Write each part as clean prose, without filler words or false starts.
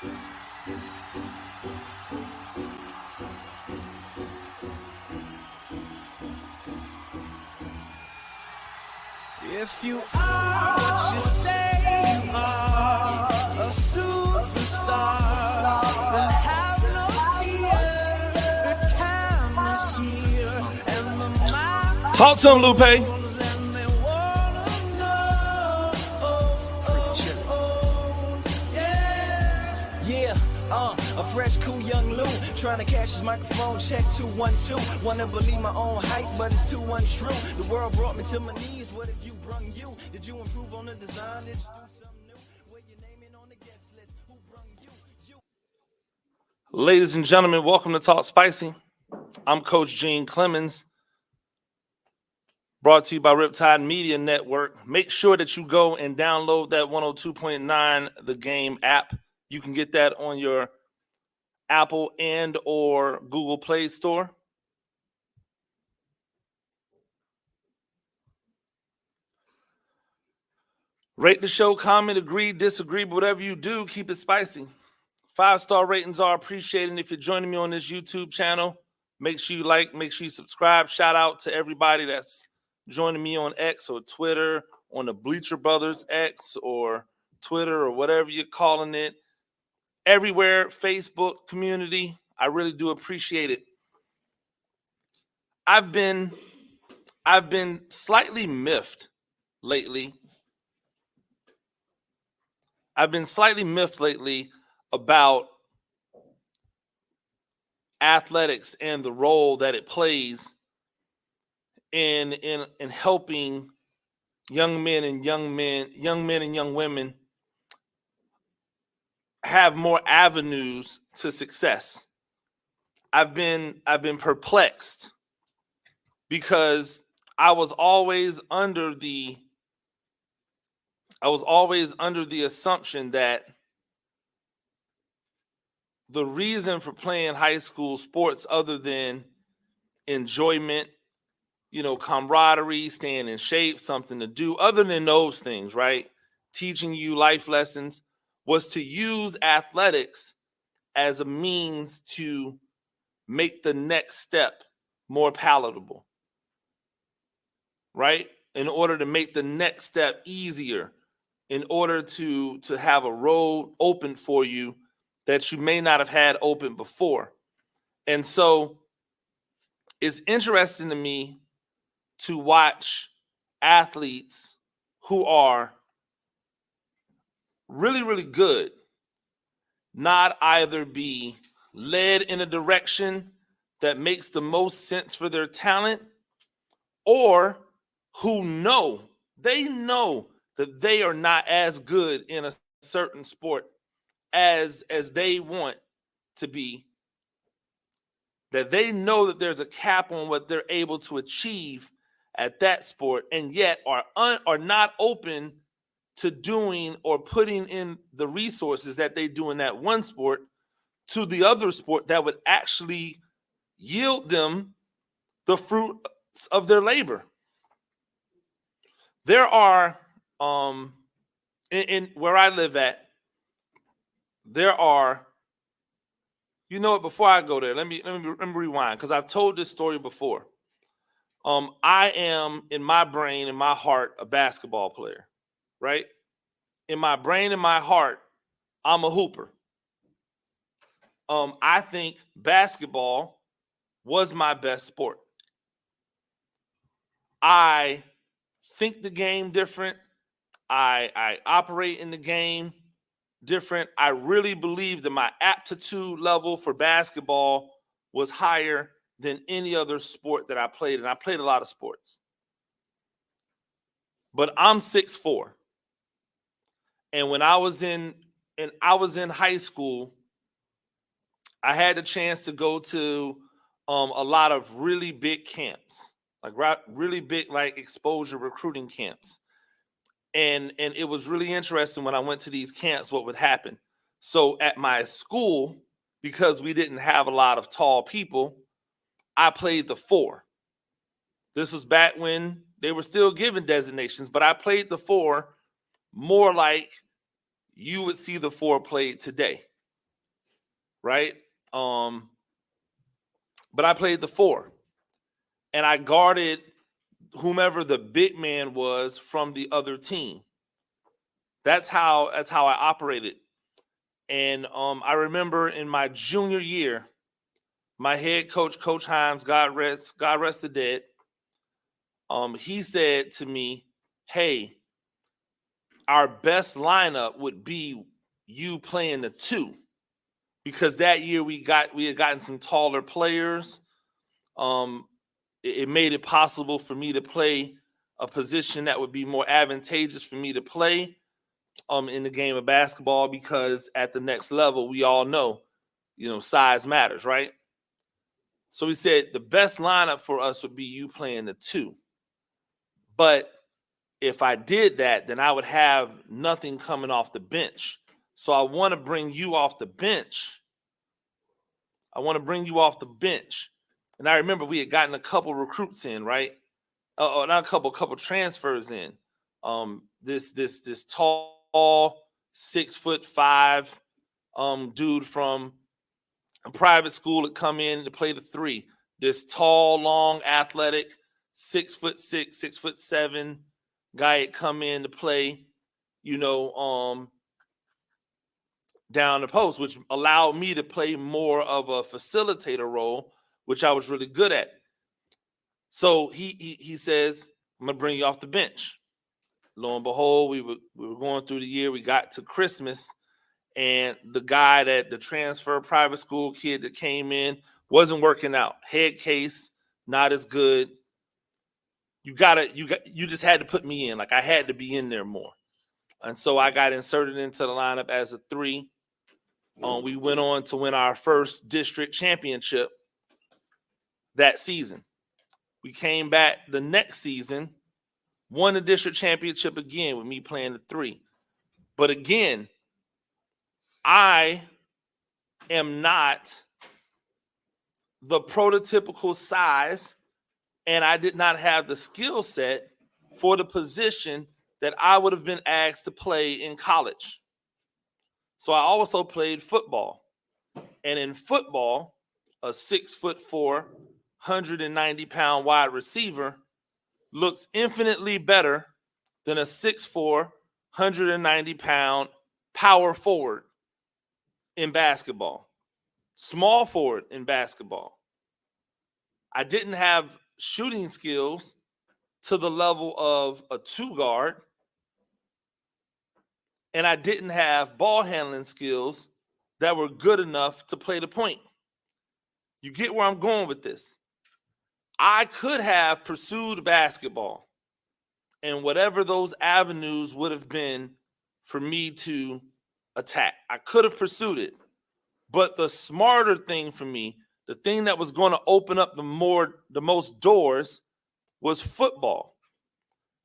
If you are what you say you are, a superstar, then have no fear. The camera's here and the mic. Talk to him, Lupe. And they wanna know. Yeah, a fresh, cool young Lou trying to cash his microphone check 212. Wanna believe my own hype, but it's too untrue. The world brought me to my knees. What if you brung you? Did you improve on the design? Did you do something new? Where your name in on the guest list? Who brung you? Ladies and gentlemen, welcome to Talk Spicy. I'm Coach Gene Clemens, brought to you by Riptide Media Network. Make sure that you go and download that 102.9 The Game app. You can get that on your Apple and or Google Play Store. Rate the show, comment, agree, disagree, but whatever you do, keep it spicy. 5-star ratings are appreciated. If you're joining me on this YouTube channel, make sure you like, make sure you subscribe. Shout out to everybody that's joining me on X or Twitter, on the Bleacher Brothers X or Twitter or whatever you're calling it. Everywhere, Facebook community, I really do appreciate it. I've been slightly miffed lately. About athletics and the role that it plays in helping young men and young women have more avenues to success. I've been perplexed because I was always under the assumption that the reason for playing high school sports, other than enjoyment, camaraderie, staying in shape, something to do, other than those things, right? Teaching you life lessons, was to use athletics as a means to make the next step more palatable, right? In order to make the next step easier, in order to have a road open for you that you may not have had open before. And so it's interesting to me to watch athletes who are really, really good not either be led in a direction that makes the most sense for their talent, or who know that they are not as good in a certain sport as they want to be, that they know that there's a cap on what they're able to achieve at that sport, and yet are not open to doing or putting in the resources that they do in that one sport to the other sport that would actually yield them the fruits of their labor. There are, in where I live at, there are, before I go there, let me rewind, because I've told this story before. I am, in my brain, in my heart, a basketball player, right? In my brain, in my heart, I'm a hooper. I think basketball was my best sport. I think the game different. I operate in the game different. I really believe that my aptitude level for basketball was higher than any other sport that I played, and I played a lot of sports. But I'm 6'4". And when I was in high school, I had the chance to go to a lot of really big camps, like really big, like exposure recruiting camps. And it was really interesting when I went to these camps, what would happen. So at my school, because we didn't have a lot of tall people, I played the 4. This was back when they were still given designations, but I played the 4 more like you would see the 4 played today. right? But I played the 4, and I guarded whomever the big man was from the other team. That's how I operated. And I remember in my junior year, my head coach, Coach Himes, God rest the dead, he said to me, "Hey, our best lineup would be you playing the 2." Because that year we had gotten some taller players. It made it possible for me to play a position that would be more advantageous for me to play in the game of basketball, because at the next level, we all know, size matters, right? So he said the best lineup for us would be you playing the 2. But if I did that, then I would have nothing coming off the bench. So I want to bring you off the bench. And I remember we had gotten a couple recruits in, right? Not a couple transfers in. This tall 6'5" dude from a private school had come in to play the 3. This tall, long, athletic 6'6", 6'7" guy had come in to play, down the post, which allowed me to play more of a facilitator role, which I was really good at. So he says, "I'm gonna bring you off the bench." Lo and behold, we were going through the year. We got to Christmas, and the transfer private school kid that came in wasn't working out. Head case, not as good. You just had to put me in. Like, I had to be in there more. And so I got inserted into the lineup as a 3. We went on to win our first district championship that season. We came back the next season, won the district championship again with me playing the 3. But again, I am not the prototypical size, and I did not have the skill set for the position that I would have been asked to play in college. So I also played football. And in football, a 6'4", 190-pound wide receiver looks infinitely better than a 6'4", 190-pound power forward in basketball, small forward in basketball. I didn't have shooting skills to the level of a 2 guard, and I didn't have ball handling skills that were good enough to play the point. You get where I'm going with this? I could have pursued basketball, and whatever those avenues would have been for me to attack, I could have pursued it. But the smarter thing for me, the thing that was going to open up the most doors, was football.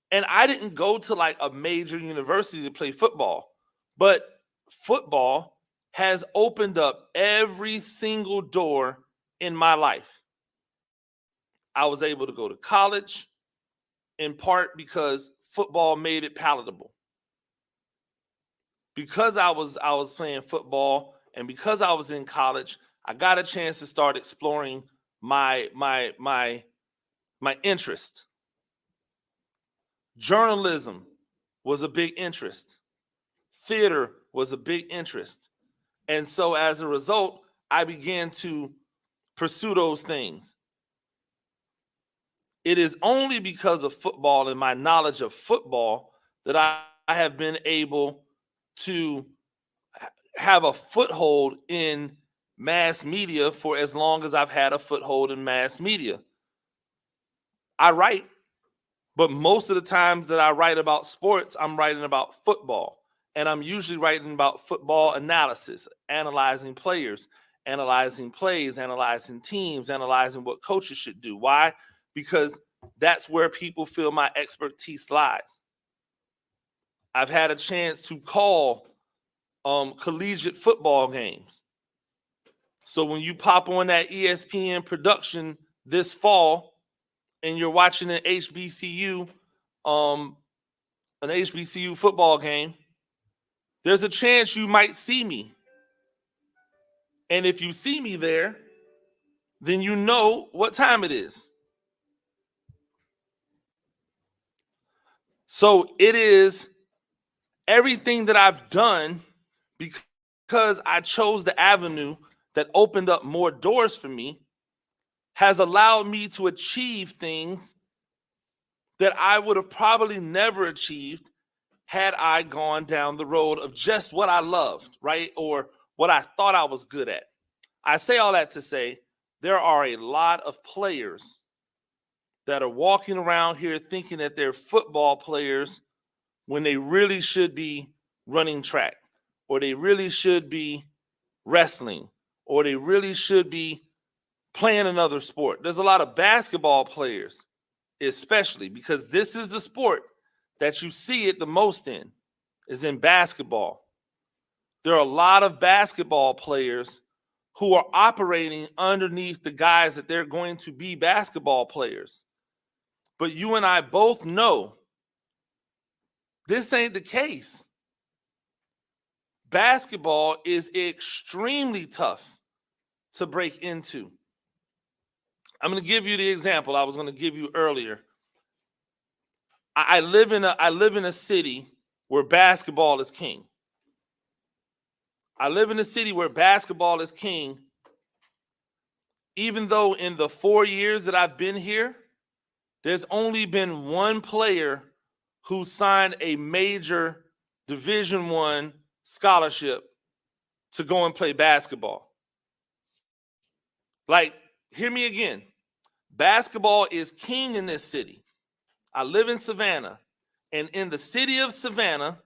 And I didn't go to like a major university to play football, but football has opened up every single door in my life. I was able to go to college in part because football made it palatable. Because I was playing football and because I was in college, I got a chance to start exploring my interest. Journalism was a big interest. Theater was a big interest. And so as a result, I began to pursue those things. It is only because of football and my knowledge of football that I have been able to have a foothold in mass media for as long as I've had a foothold in mass media. I write, but most of the times that I write about sports, I'm writing about football. And I'm usually writing about football analysis, analyzing players, analyzing plays, analyzing teams, analyzing what coaches should do. Why? Because that's where people feel my expertise lies. I've had a chance to call collegiate football games. So when you pop on that ESPN production this fall and you're watching an HBCU football game, there's a chance you might see me And if you see me there, then you know what time it is. So it is everything that I've done because I chose the avenue that opened up more doors for me has allowed me to achieve things that I would have probably never achieved had I gone down the road of just what I loved, right? Or what I thought I was good at. I say all that to say there are a lot of players that are walking around here thinking that they're football players when they really should be running track, or they really should be wrestling, or they really should be playing another sport. There's a lot of basketball players, especially because this is the sport that you see it the most in, is in basketball. There are a lot of basketball players who are operating underneath the guys that they're going to be basketball players. But you and I both know this ain't the case. Basketball is extremely tough to break into. I'm going to give you the example I was going to give you earlier. I live in a city where basketball is king. I live in a city where basketball is king, even though in the 4 years that I've been here, there's only been one player who signed a major Division I scholarship to go and play basketball. Like, hear me again. Basketball is king in this city. I live in Savannah, and in the city of Savannah,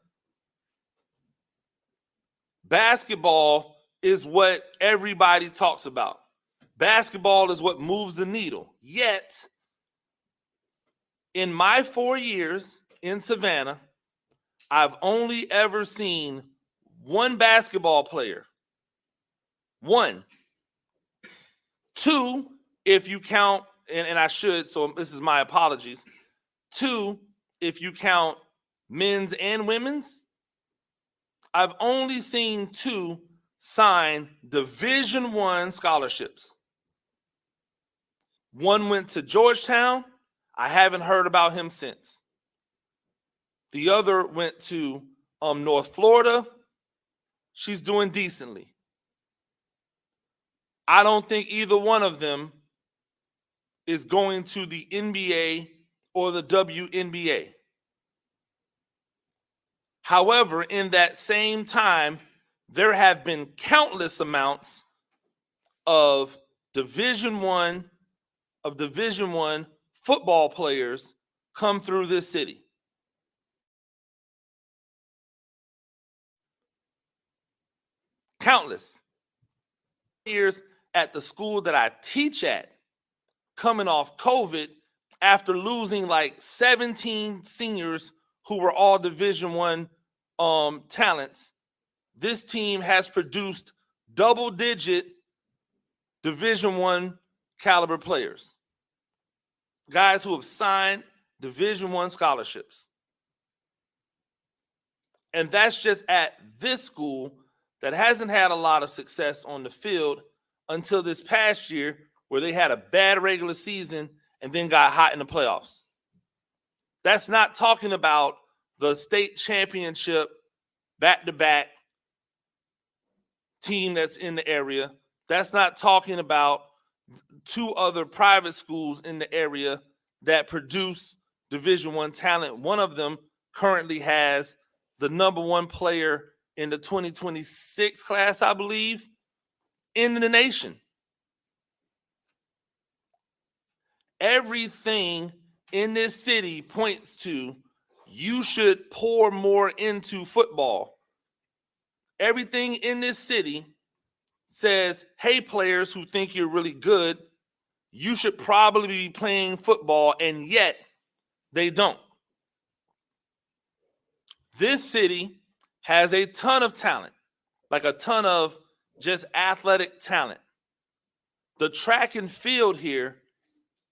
basketball is what everybody talks about. Basketball is what moves the needle. Yet, in my 4 years in Savannah, I've only ever seen one basketball player. One. Two, if you count, and I should, so this is my apologies. Two, if you count men's and women's, I've only seen two sign Division I scholarships. One went to Georgetown. I haven't heard about him since. The other went to North Florida. She's doing decently. I don't think either one of them is going to the NBA or the WNBA. However, in that same time, there have been countless amounts of Division I football players come through this city. Countless. Years at the school that I teach at, coming off COVID after losing like 17 seniors who were all Division I talents. This team has produced double-digit Division I caliber players. Guys who have signed Division I scholarships. And that's just at this school that hasn't had a lot of success on the field until this past year, where they had a bad regular season and then got hot in the playoffs. That's not talking about the state championship back-to-back team that's in the area. That's not talking about two other private schools in the area that produce Division I talent. One of them currently has the number one player in the 2026 class, I believe, in the nation. Everything in this city points to you should pour more into football. Everything in this city says, hey, players who think you're really good, you should probably be playing football, and yet they don't. This city has a ton of talent, like a ton of just athletic talent. The track and field here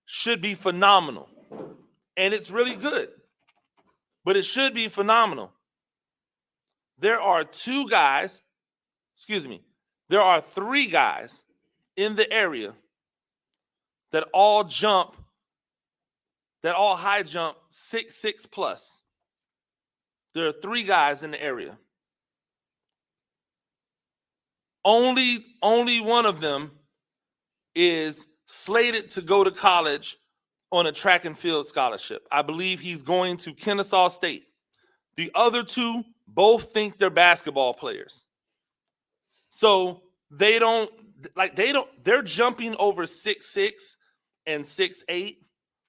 should be phenomenal, and it's really good, but it should be phenomenal. There are two guys, There are 3 guys in the area that all high jump 6'6" plus. There are 3 guys in the area. Only one of them is slated to go to college on a track and field scholarship. I believe he's going to Kennesaw State. The other 2 both think they're basketball players. So they're jumping over 6'6" and 6'8"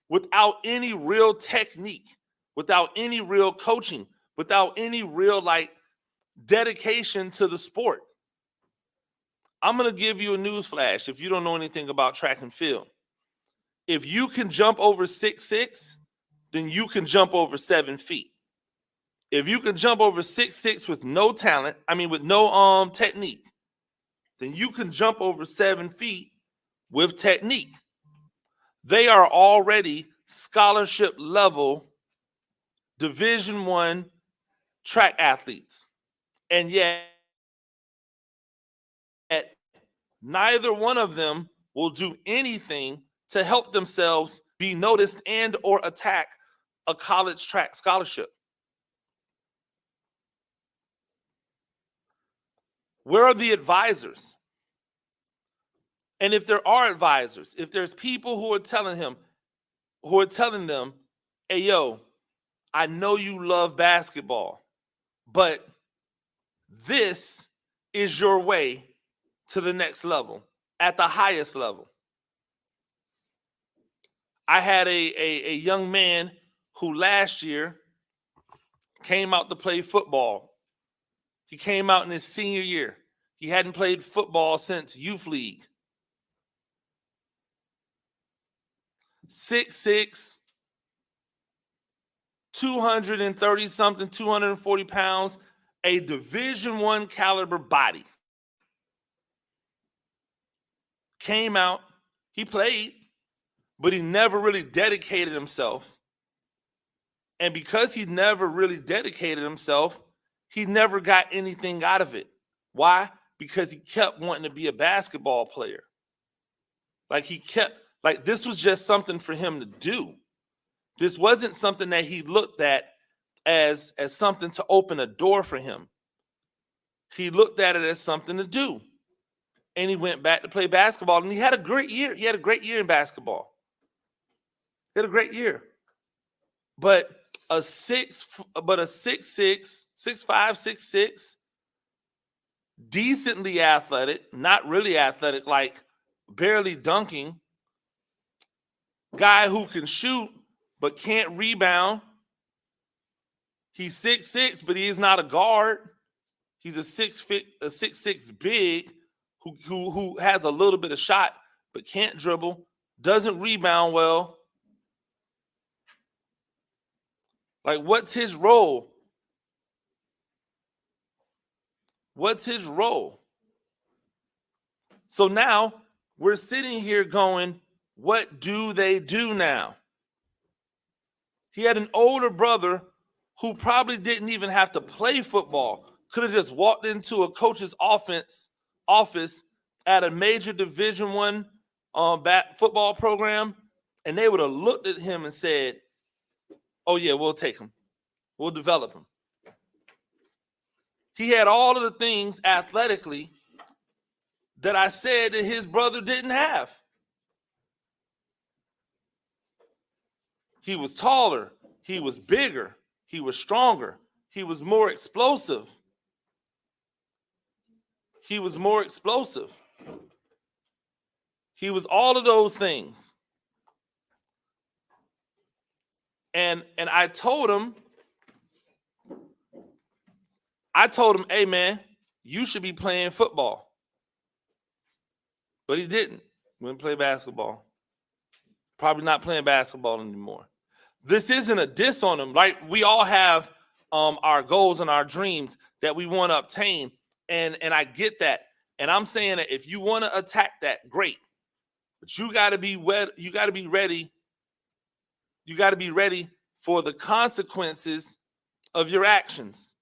without any real technique, without any real coaching, without any real dedication to the sport. I'm going to give you a news flash if you don't know anything about track and field. If you can jump over 6'6", then you can jump over 7 feet. If you can jump over 6'6" with no talent, with no technique, then you can jump over 7 feet with technique. They are already scholarship level Division I track athletes. And yet neither one of them will do anything to help themselves be noticed and or attack a college track scholarship. Where are the advisors? And if there are advisors, if there's people who are telling them, hey, yo, I know you love basketball, but this is your way to the next level, at the highest level. I had a young man who last year came out to play football. He came out in his senior year. He hadn't played football since youth league. 6'6", 230-something, 240 pounds, a Division I caliber body. Came out, he played, but he never really dedicated himself. And because he never really dedicated himself, he never got anything out of it. Why? Because he kept wanting to be a basketball player. This was just something for him to do. This wasn't something that he looked at as something to open a door for him. He looked at it as something to do. And he went back to play basketball, and he had a great year. He had a great year in basketball. He had a great year. But a 6'6", 6'5", 6'6", decently athletic, not really athletic, like barely dunking, guy who can shoot but can't rebound. He's 6'6", but he is not a guard. He's a 6'6" big who has a little bit of shot but can't dribble, doesn't rebound well. What's his role? What's his role? So now we're sitting here going, what do they do now? He had an older brother who probably didn't even have to play football. Could have just walked into a coach's office at a major Division I football program, and they would have looked at him and said, oh, yeah, we'll take him. We'll develop him. He had all of the things athletically that I said that his brother didn't have. He was taller. He was bigger. He was stronger. He was more explosive. He was all of those things. And I told him, hey, man, you should be playing football. But he didn't. He went to play basketball. Probably not playing basketball anymore. This isn't a diss on him. We all have our goals and our dreams that we want to obtain. And I get that. And I'm saying that if you want to attack that, great. But you got to be ready. You got to be ready for the consequences of your actions.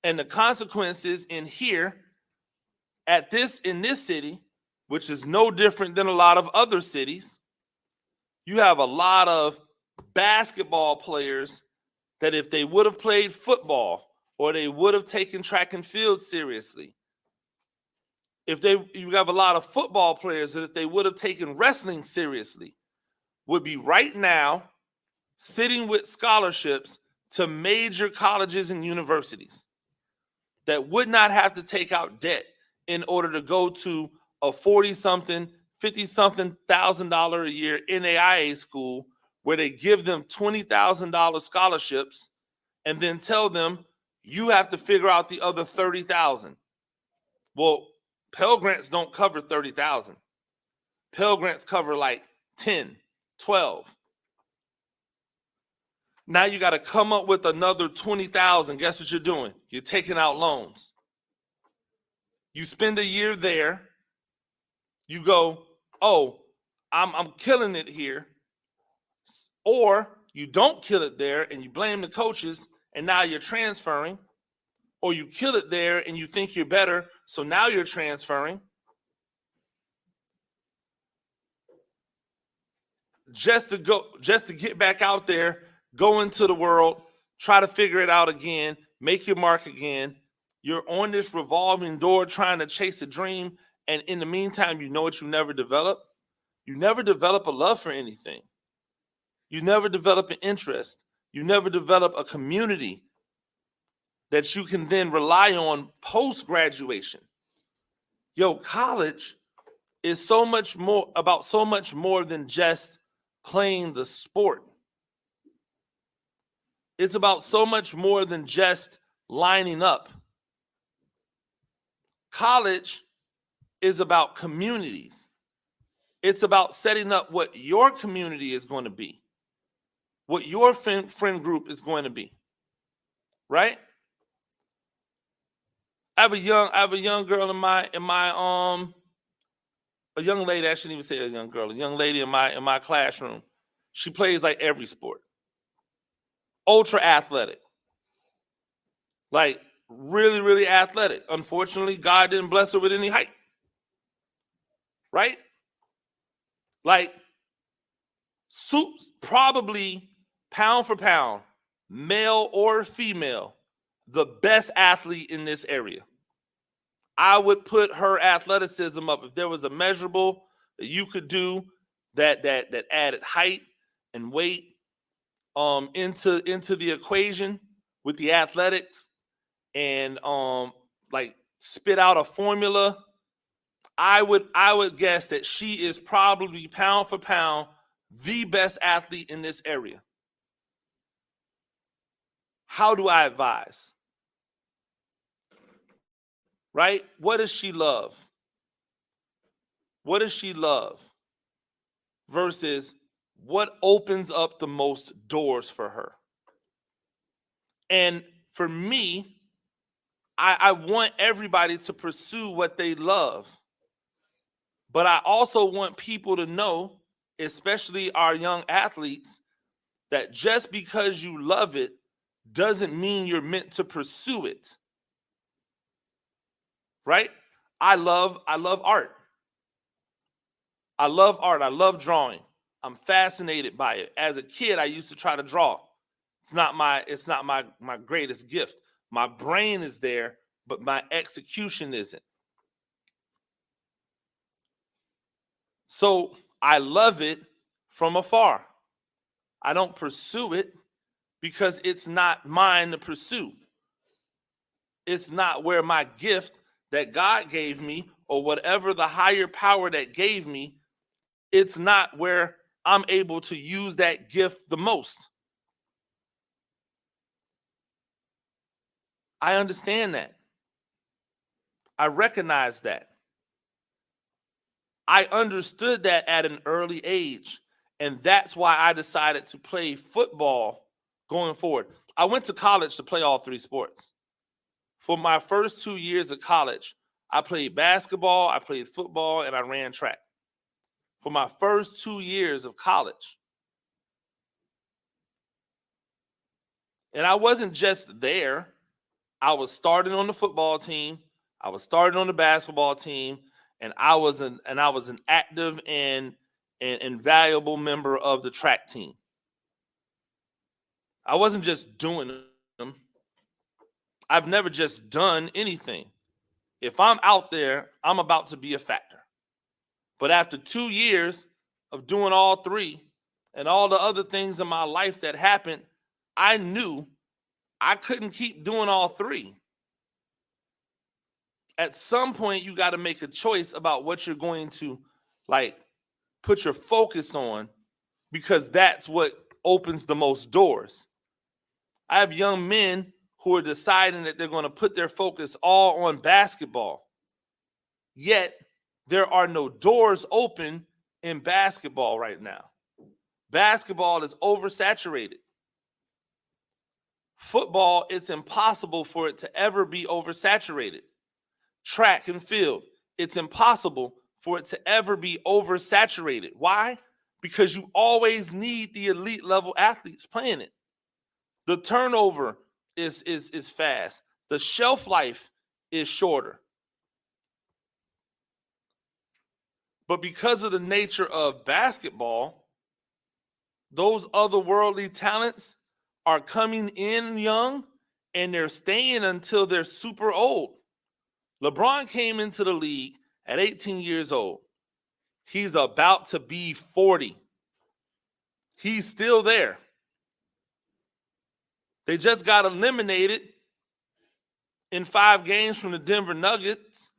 And the consequences in here in this city, which is no different than a lot of other cities, you have a lot of basketball players that if they would have played football or they would have taken track and field seriously, you have a lot of football players that if they would have taken wrestling seriously, would be right now sitting with scholarships to major colleges and universities that would not have to take out debt in order to go to a 40-something, 50-something $1,000 a year NAIA school where they give them $20,000 scholarships and then tell them you have to figure out the other $30,000. Well, Pell Grants don't cover $30,000. Pell Grants cover like 10, 12. Now you got to come up with another $20,000. Guess what you're doing? You're taking out loans. You spend a year there. You go, oh, I'm killing it here. Or you don't kill it there and you blame the coaches and now you're transferring. Or you kill it there and you think you're better, so now you're transferring. Just to get back out there, go into the world, try to figure it out again, make your mark again. You're on this revolving door trying to chase a dream, and in the meantime, you know what you never develop? You never develop a love for anything. You never develop an interest. You never develop a community that you can then rely on post-graduation. Yo, college is so much more than just playing the sport. It's about so much more than just lining up. College is about communities. It's about setting up what your community is going to be, what your friend group is going to be, right? I have a young girl a young lady, I shouldn't even say a young girl, a young lady in my classroom. She plays like every sport. Ultra athletic. Like really, really athletic. Unfortunately, God didn't bless her with any height. Right? Like probably pound for pound, male or female, the best athlete in this area. I would put her athleticism up. If there was a measurable that you could do that added height and weight into the equation with the athletics and like spit out a formula, I would guess that she is probably pound for pound the best athlete in this area. How do I advise? Right? What does she love? What does she love? Versus what opens up the most doors for her? And for me, I want everybody to pursue what they love. But I also want people to know, especially our young athletes, that just because you love it doesn't mean you're meant to pursue it. Right? I love art. I love art. I love drawing. I'm fascinated by it. As a kid, I used to try to draw. It's not my greatest gift. My brain is there, but my execution isn't. So I love it from afar. I don't pursue it because it's not mine to pursue. It's not where my gift that God gave me or whatever the higher power that gave me, it's not where I'm able to use that gift the most. I understand that. I recognize that. I understood that at an early age, and that's why I decided to play football going forward. I went to college to play all three sports. For my first 2 years of college, I played basketball, I played football, and I ran track. For my first 2 years of college. And I wasn't just there. I was starting on the football team. I was starting on the basketball team, and I was an active and valuable member of the track team. I wasn't just doing them. I've never just done anything. If I'm out there, I'm about to be a factor. But after 2 years of doing all three and all the other things in my life that happened, I knew I couldn't keep doing all three. At some point, you got to make a choice about what you're going to put your focus on, because that's what opens the most doors. I have young men who are deciding that they're going to put their focus all on basketball. Yet, there are no doors open in basketball right now. Basketball is oversaturated. Football, it's impossible for it to ever be oversaturated. Track and field, it's impossible for it to ever be oversaturated. Why? Because you always need the elite level athletes playing it. The turnover is fast. The shelf life is shorter. But because of the nature of basketball, those otherworldly talents are coming in young and they're staying until they're super old. LeBron came into the league at 18 years old. He's about to be 40. He's still there. They just got eliminated in 5 games from the Denver Nuggets,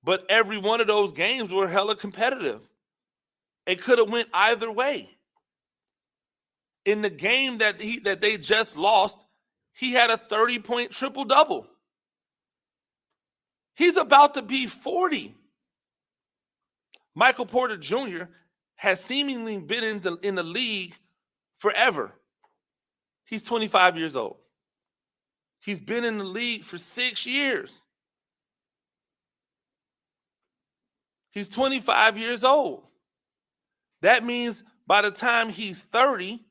but every one of those games were hella competitive. It could have went either way. In the game that they just lost, he had a 30-point triple-double. He's about to be 40. Michael Porter Jr. has seemingly been in the league forever. He's 25 years old. He's been in the league for 6 years. He's 25 years old. That means by the time he's 30,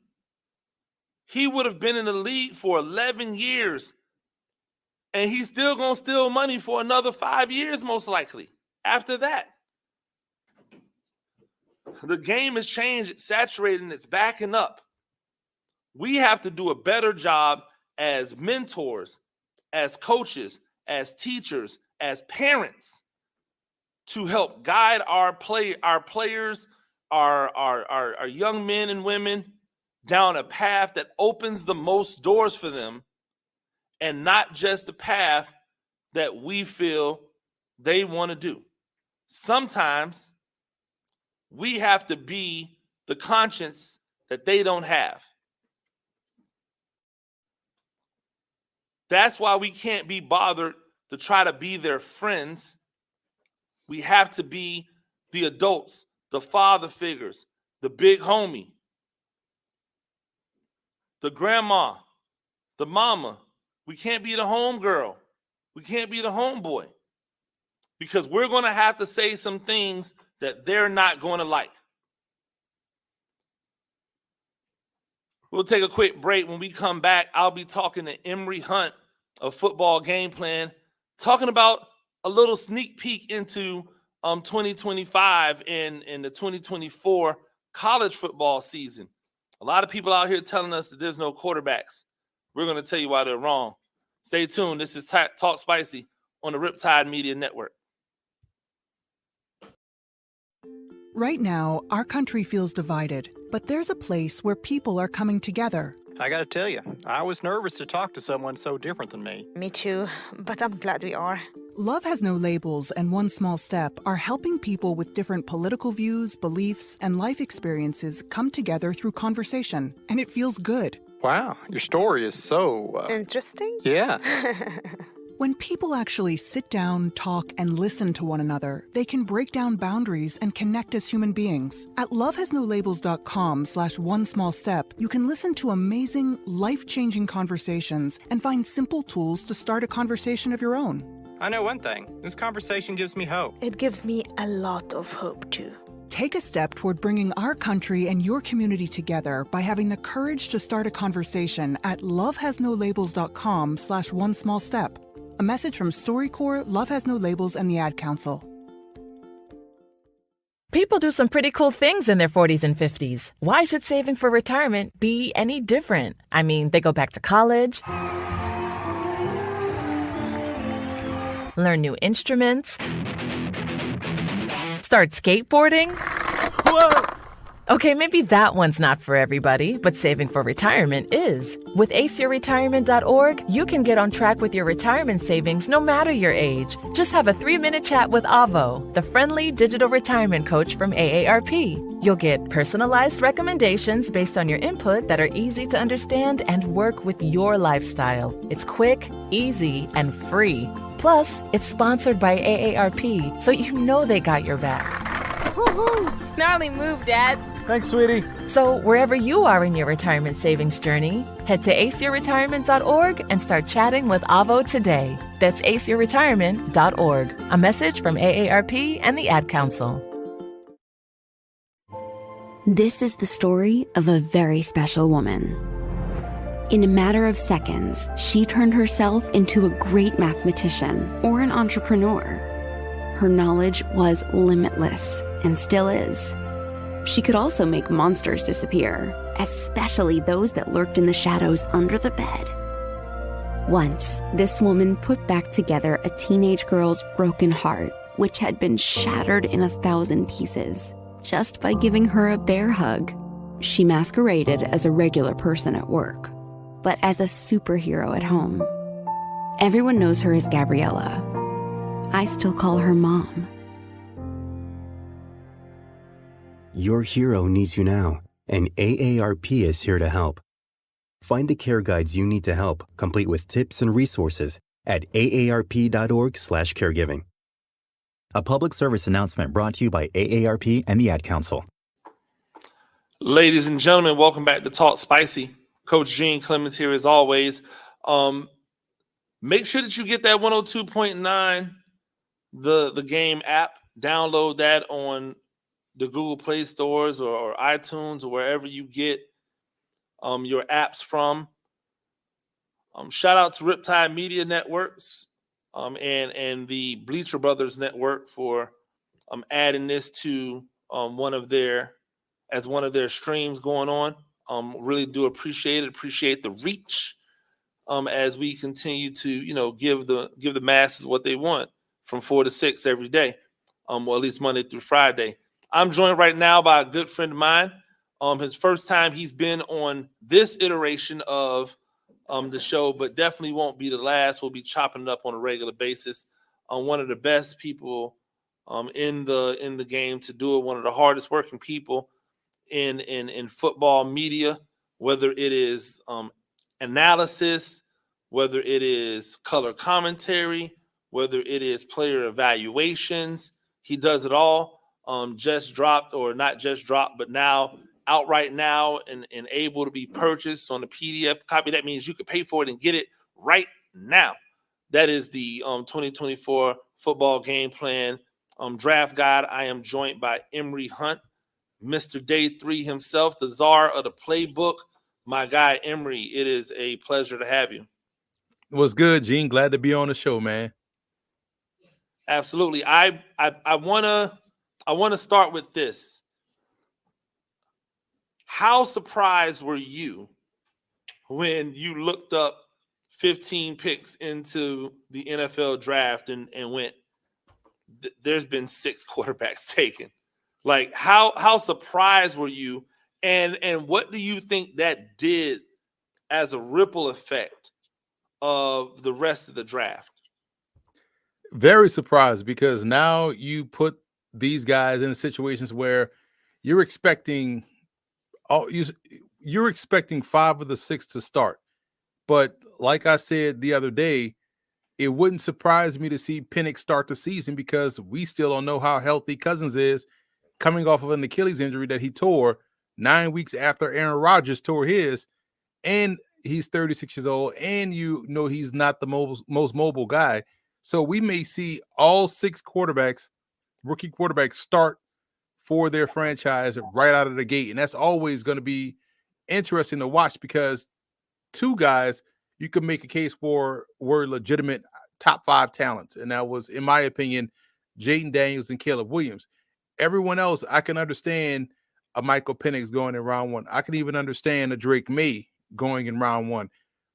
he would have been in the league for 11 years. And he's still going to steal money for another 5 years, most likely, after that. The game has changed, it's saturated, and it's backing up. We have to do a better job as mentors, as coaches, as teachers, as parents to help guide our players, our young men and women down a path that opens the most doors for them, and not just the path that we feel they want to do. Sometimes we have to be the conscience that they don't have. That's why we can't be bothered to try to be their friends. We have to be the adults, the father figures, the big homie, the grandma, the mama. We can't be the homegirl. We can't be the homeboy, because we're going to have to say some things that they're not going to like. We'll take a quick break. When we come back, I'll be talking to Emory Hunt of Football Game Plan, talking about a little sneak peek into 2025 and the 2024 college football season. A lot of people out here telling us that there's no quarterbacks. We're going to tell you why they're wrong. Stay tuned. This is Talk Spicy on the Riptide Media Network. Right now, our country feels divided, but there's a place where people are coming together. I gotta tell you, I was nervous to talk to someone so different than me. Me too, but I'm glad we are. Love Has No Labels and One Small Step are helping people with different political views, beliefs, and life experiences come together through conversation, and it feels good. Wow, your story is so... Interesting? Yeah. When people actually sit down, talk, and listen to one another, they can break down boundaries and connect as human beings. At lovehasnolabels.com/onesmallstep, you can listen to amazing, life-changing conversations and find simple tools to start a conversation of your own. I know one thing. This conversation gives me hope. It gives me a lot of hope, too. Take a step toward bringing our country and your community together by having the courage to start a conversation at lovehasnolabels.com/onesmallstep. A message from StoryCorps, Love Has No Labels, and the Ad Council. People do some pretty cool things in their 40s and 50s. Why should saving for retirement be any different? I mean, they go back to college, learn new instruments, start skateboarding. Whoa! Okay, maybe that one's not for everybody, but saving for retirement is. With aceyourretirement.org, you can get on track with your retirement savings no matter your age. Just have a 3-minute chat with Avo, the friendly digital retirement coach from AARP. You'll get personalized recommendations based on your input that are easy to understand and work with your lifestyle. It's quick, easy, and free. Plus, it's sponsored by AARP, so you know they got your back. Gnarly move, Dad. Thanks, sweetie. So wherever you are in your retirement savings journey, head to aceyourretirement.org and start chatting with Avo today. That's aceyourretirement.org. A message from AARP and the Ad Council. This is the story of a very special woman. In a matter of seconds, she turned herself into a great mathematician or an entrepreneur. Her knowledge was limitless and still is. She could also make monsters disappear, especially those that lurked in the shadows under the bed. Once, this woman put back together a teenage girl's broken heart, which had been shattered in 1,000 pieces, just by giving her a bear hug. She masqueraded as a regular person at work, but as a superhero at home. Everyone knows her as Gabriella. I still call her Mom. Your hero needs you now, and AARP is here to help. Find the care guides you need to help, complete with tips and resources at aarp.org/caregiving. A public service announcement brought to you by AARP and the Ad Council. Ladies and gentlemen, welcome back to Talk Spicy. Coach Gene Clemens here as always. Make sure that you get that 102.9, the game app. Download that on the Google Play stores or iTunes or wherever you get your apps from. Shout out to Riptide Media Networks and the Bleacher Brothers Network for adding this to one of their streams going on. Really do appreciate it. Appreciate the reach as we continue to give the masses what they want from 4 to 6 every day, well, at least Monday through Friday. I'm joined right now by a good friend of mine. His first time he's been on this iteration of the show, but definitely won't be the last. We'll be chopping it up on a regular basis. One of the best people in the game to do it. One of the hardest working people in football media, whether it is analysis, whether it is color commentary, whether it is player evaluations. He does it all. Just dropped, or not just dropped, but now out right now and able to be purchased on the PDF copy. That means you can pay for it and get it right now. That is the 2024 football game plan draft guide. I am joined by Emory Hunt, Mr. Day 3 himself, the czar of the playbook. My guy, Emory, it is a pleasure to have you. What's good, Gene? Glad to be on the show, man. Absolutely. I want to start with this. How surprised were you when you looked up 15 picks into the NFL draft and went, there's been 6 quarterbacks taken? Like, how surprised were you? And what do you think that did as a ripple effect of the rest of the draft? Very surprised, because now you put these guys in situations where you're expecting 5 of the 6 to start. But like I said the other day, it wouldn't surprise me to see Penix start the season, because we still don't know how healthy Cousins is, coming off of an Achilles injury that he tore 9 weeks after Aaron Rodgers tore his, and he's 36 years old, and he's not the most mobile guy. So we may see all 6 rookie quarterbacks, start for their franchise right out of the gate. And that's always going to be interesting to watch, because 2 guys you can make a case for were legitimate top 5 talents, and that was, in my opinion, Jaden Daniels and Caleb Williams. Everyone else, I can understand a Michael Penix going in round 1. I can even understand a Drake May going in round 1.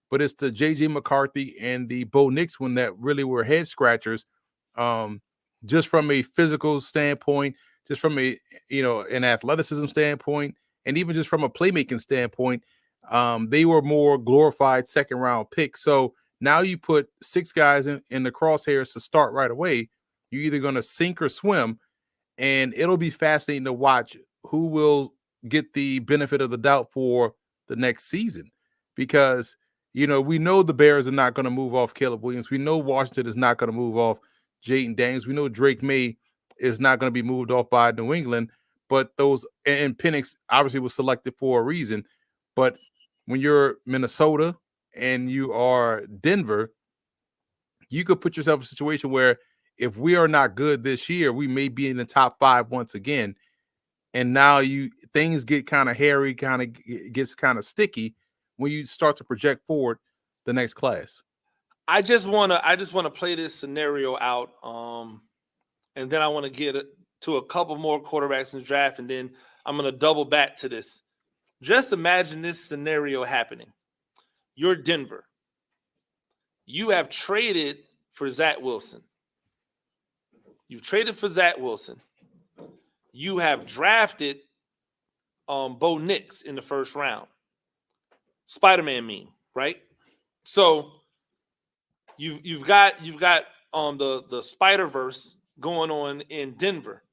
But it's the J.J. McCarthy and the Bo Nix one that really were head scratchers, just from a physical standpoint, just from a an athleticism standpoint, and even just from a playmaking standpoint. They were more glorified second round picks. So now you put 6 guys in the crosshairs to start right away. You're either going to sink or swim, and it'll be fascinating to watch who will get the benefit of the doubt for the next season, because we know the Bears are not going to move off Caleb Williams. We know Washington is not going to move off Jaden Daniels. We know Drake May is not going to be moved off by New England. But those, and Penix obviously was selected for a reason. But when you're Minnesota and you are Denver, you could put yourself in a situation where if we are not good this year, we may be in the top 5 once again. And now things get kind of hairy, gets kind of sticky when you start to project forward the next class. I just want to play this scenario out, and then I want to get to a couple more quarterbacks in the draft, and then I'm going to double back to this. Just imagine this scenario happening. You're Denver. You have traded for Zach Wilson. You've traded for Zach Wilson. You have drafted Bo Nix in the first round. Spider-Man meme, right? So you've got the Spider-Verse going on in Denver.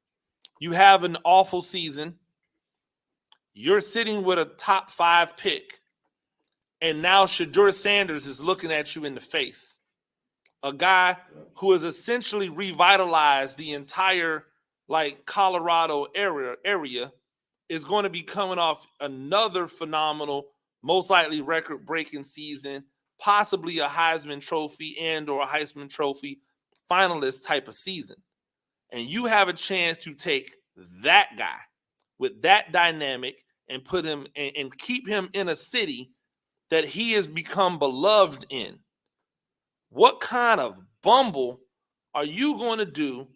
You have an awful season. You're sitting with a top 5 pick, and now Shedeur Sanders is looking at you in the face. A guy who has essentially revitalized the entire Colorado area is going to be coming off another phenomenal, most likely record-breaking season, possibly a Heisman Trophy or a Heisman Trophy finalist type of season. And you have a chance to take that guy with that dynamic and put him and keep him in a city that he has become beloved in. What kind of bumble are you going to do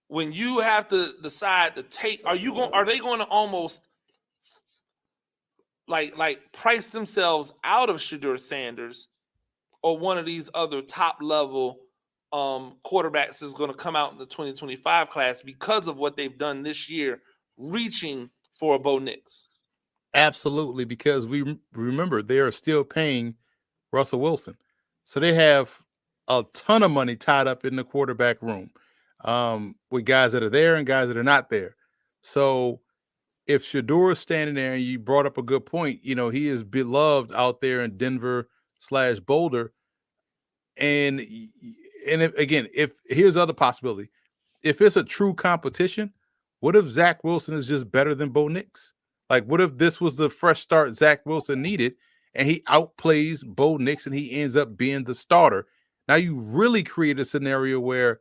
when you have to decide to take? Are they going to almost like price themselves out of Shedeur Sanders or one of these other top level quarterbacks is going to come out in the 2025 class because of what they've done this year, reaching for a Bo Nix? Absolutely, because we remember they are still paying Russell Wilson. So they have a ton of money tied up in the quarterback room with guys that are there and guys that are not there. So if Shedeur is standing there, and you brought up a good point, he is beloved out there in Denver/Boulder. And if here's the other possibility. If it's a true competition, what if Zach Wilson is just better than Bo Nix? Like, what if this was the fresh start Zach Wilson needed, and he outplays Bo Nix and he ends up being the starter? Now you really create a scenario where,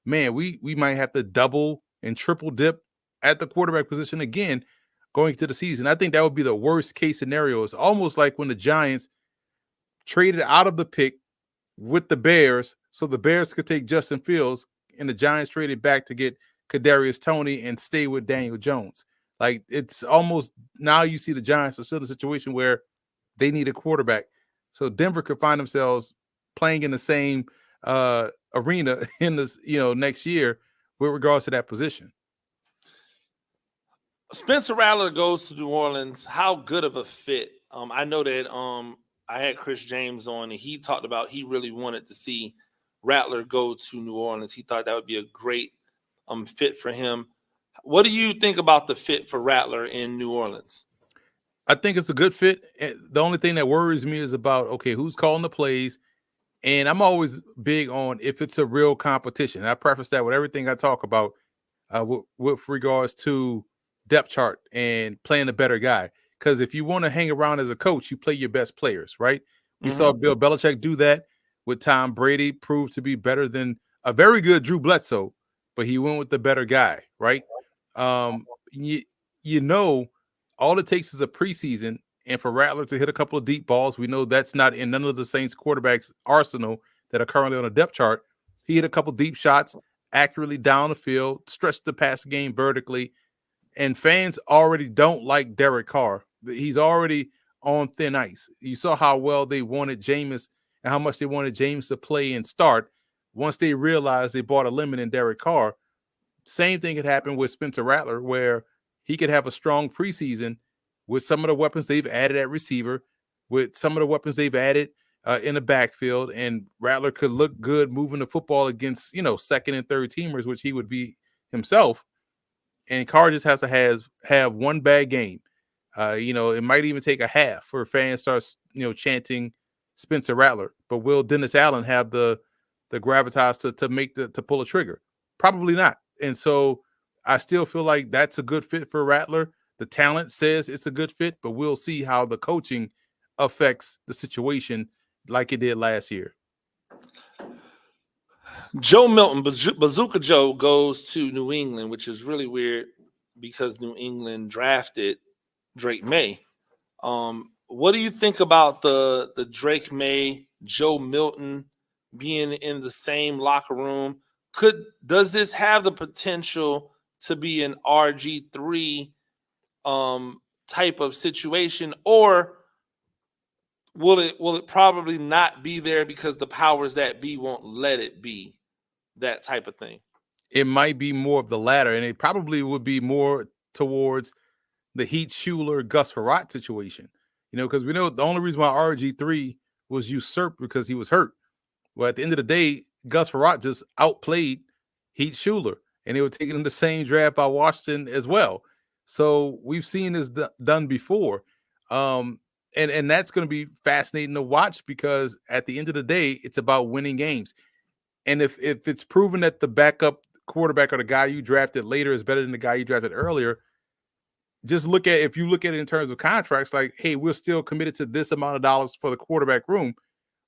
man, we might have to double and triple dip at the quarterback position again going into the season. I think that would be the worst case scenario. It's almost like when the Giants traded out of the pick with the Bears so the Bears could take Justin Fields, and the Giants traded back to get Kadarius Toney and stay with Daniel Jones. Like, it's almost, now you see the Giants are still in a situation where they need a quarterback. So Denver could find themselves playing in the same arena in this, next year with regards to that position. Spencer Rattler goes to New Orleans. How good of a fit? I know that I had Chris James on, and he talked about he really wanted to see Rattler go to New Orleans. He thought that would be a great fit for him. What do you think about the fit for Rattler in New Orleans? I think it's a good fit. The only thing that worries me is about, okay, who's calling the plays? And I'm always big on if it's a real competition. I preface that with everything I talk about with regards to depth chart and playing a better guy. Because if you want to hang around as a coach, you play your best players, right? We saw Bill Belichick do that with Tom Brady, proved to be better than a very good Drew Bledsoe, but he went with the better guy, right? All it takes is a preseason, and for Rattler to hit a couple of deep balls, we know that's not in none of the Saints quarterbacks' arsenal that are currently on the depth chart. He hit a couple deep shots accurately down the field, stretched the pass game vertically, and fans already don't like Derek Carr. He's already on thin ice. You saw how well they wanted Jameis and how much they wanted James to play and start. Once they realized they bought a lemon in Derek Carr, same thing could happen with Spencer Rattler, where he could have a strong preseason with some of the weapons they've added at receiver, with some of the weapons they've added in the backfield, and Rattler could look good moving the football against, second and third teamers, which he would be himself. And Carr just has to have one bad game. It might even take a half for fans starts, chanting Spencer Rattler. But will Dennis Allen have the gravitas to pull a trigger? Probably not. And so I still feel like that's a good fit for Rattler. The talent says it's a good fit, but we'll see how the coaching affects the situation like it did last year. Joe Milton, Bazooka Joe, goes to New England, which is really weird because New England drafted Drake May. What do you think about the Drake May, Joe Milton being in the same locker room? Does this have the potential to be an RG3 type of situation, or will it probably not be there because the powers that be won't let it be that type of thing? It might be more of the latter, and it probably would be more towards the Heath Schuler, Gus Frerotte situation. Because we know the only reason why RG3 was usurped because he was hurt. Well, at the end of the day, Gus Frerotte just outplayed Heath Schuler, and they were taking in the same draft by Washington as well. So we've seen this done before. And that's going to be fascinating to watch because at the end of the day, it's about winning games. And if it's proven that the backup quarterback or the guy you drafted later is better than the guy you drafted earlier, if you look at it in terms of contracts, like, hey, we're still committed to this amount of dollars for the quarterback room.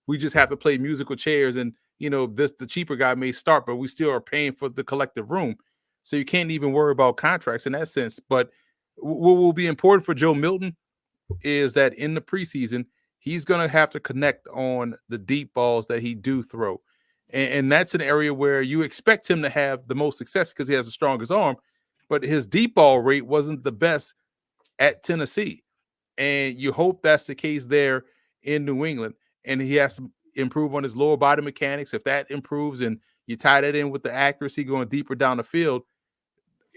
We just have to play musical chairs, and the cheaper guy may start, but we still are paying for the collective room. So you can't even worry about contracts in that sense. But what will be important for Joe Milton is that in the preseason, he's going to have to connect on the deep balls that he do throw. And that's an area where you expect him to have the most success because he has the strongest arm, but his deep ball rate wasn't the best at Tennessee. And you hope that's the case there in New England. And he has to improve on his lower body mechanics. If that improves and you tie that in with the accuracy going deeper down the field,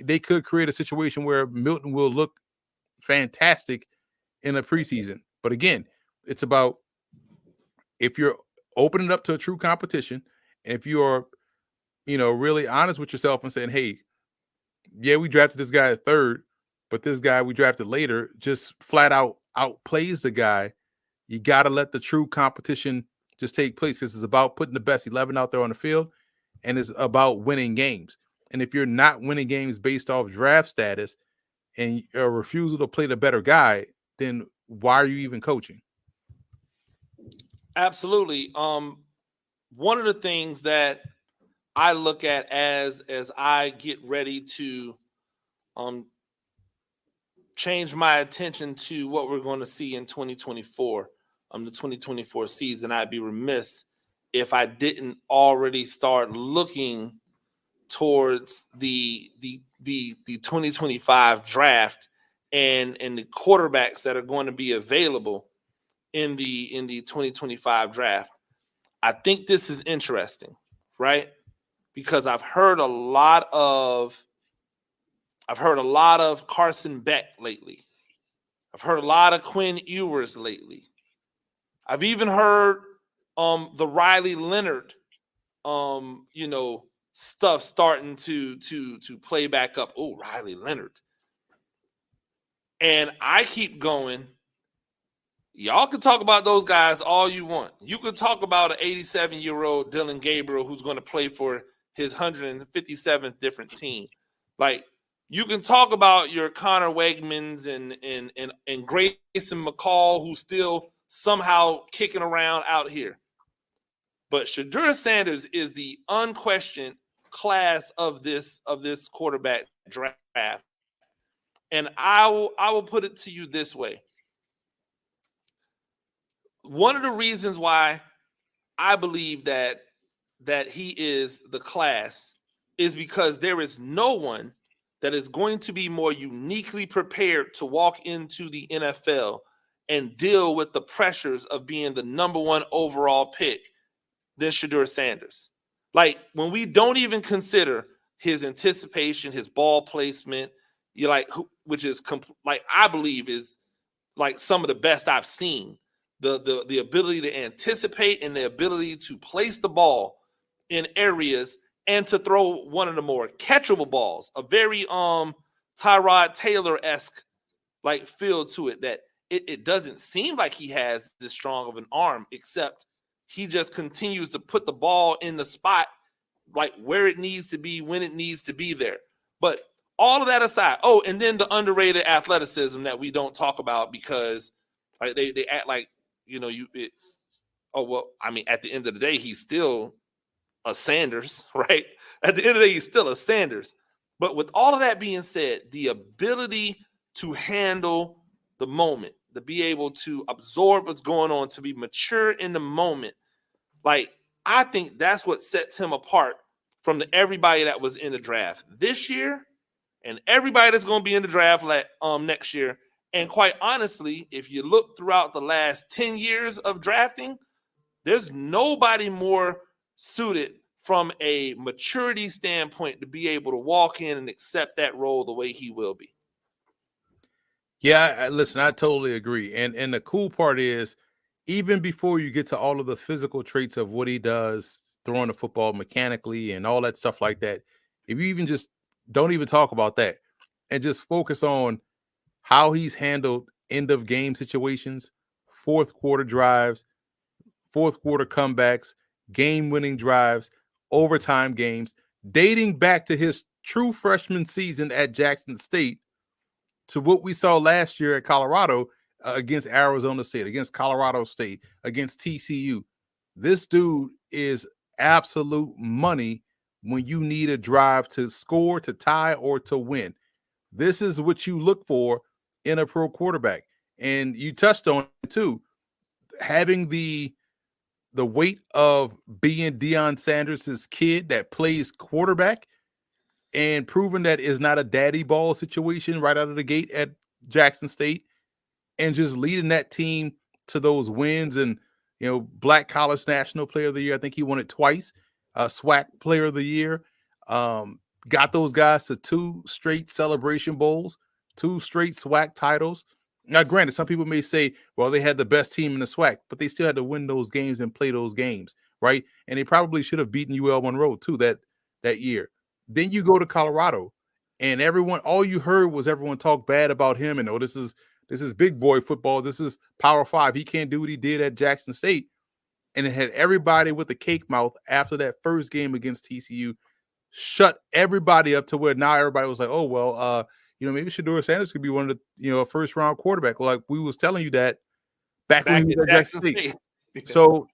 they could create a situation where Milton will look fantastic in a preseason. But again, it's about if you're opening up to a true competition, and if you are, really honest with yourself and saying, hey, yeah, we drafted this guy at third, but this guy we drafted later just flat out outplays the guy. You got to let the true competition just take place because it's about putting the best 11 out there on the field, and it's about winning games. And if you're not winning games based off draft status and a refusal to play the better guy, then why are you even coaching? Absolutely. One of the things that I look at as I get ready to change my attention to what we're going to see in 2024, the 2024 season, I'd be remiss if I didn't already start looking towards the 2025 draft and the quarterbacks that are going to be available in the 2025 draft. I think this is interesting, right? Because I've heard a lot of Carson Beck lately. I've heard a lot of Quinn Ewers lately. I've even heard the Riley Leonard stuff starting to play back up. Oh, Riley Leonard. And I keep going. Y'all can talk about those guys all you want. You could talk about an 87-year-old Dylan Gabriel who's going to play for his 157th different team. Like, you can talk about your Connor Wegmans and Grayson McCall, who's still somehow kicking around out here. But Shedeur Sanders is the unquestioned class of this quarterback draft. And I will put it to you this way. One of the reasons why I believe that he is the class is because there is no one that is going to be more uniquely prepared to walk into the NFL and deal with the pressures of being the number one overall pick than Shedeur Sanders. Like, when we don't even consider his anticipation, his ball placement, you like, which is like, I believe is like some of the best I've seen. The ability to anticipate and the ability to place the ball in areas and to throw one of the more catchable balls, a very Tyrod Taylor-esque like feel to it, that it doesn't seem like he has this strong of an arm, except he just continues to put the ball in the spot, like where it needs to be, when it needs to be there. But all of that aside, and then the underrated athleticism that we don't talk about, because like they act like, at the end of the day, he's still a Sanders, right? At the end of the day, he's still a Sanders. But with all of that being said, the ability to handle the moment, to be able to absorb what's going on, to be mature in the moment, like, I think that's what sets him apart from everybody that was in the draft this year and everybody that's going to be in the draft next year. And quite honestly, if you look throughout the last 10 years of drafting, there's nobody more suited from a maturity standpoint to be able to walk in and accept that role the way he will be. Yeah, listen, I totally agree. And the cool part is, even before you get to all of the physical traits of what he does, throwing the football mechanically and all that stuff like that, if you even just don't even talk about that and just focus on how he's handled end of game situations, fourth quarter drives, fourth quarter comebacks, game winning drives, overtime games, dating back to his true freshman season at Jackson State to what we saw last year at Colorado against Arizona State, against Colorado State, against TCU. This dude is absolute money when you need a drive to score, to tie, or to win. This is what you look for in a pro quarterback. And you touched on it too. Having the weight of being Deion Sanders' kid that plays quarterback and proving that is not a daddy ball situation right out of the gate at Jackson State, and just leading that team to those wins. And, Black College National Player of the Year, I think he won it twice, SWAC Player of the Year, got those guys to 2 straight Celebration Bowls, 2 straight SWAC titles. Now, granted, some people may say, well, they had the best team in the SWAC, but they still had to win those games and play those games, right? And they probably should have beaten UL Monroe too that year. Then you go to Colorado, and all you heard was everyone talk bad about him, and this is big boy football. This is Power 5. He can't do what he did at Jackson State. And it had everybody with a cake mouth after that first game against TCU, shut everybody up to where now everybody was like, oh, well, maybe Shedeur Sanders could be one of the, a first round quarterback. Like we was telling you that back when he was at Jackson State. So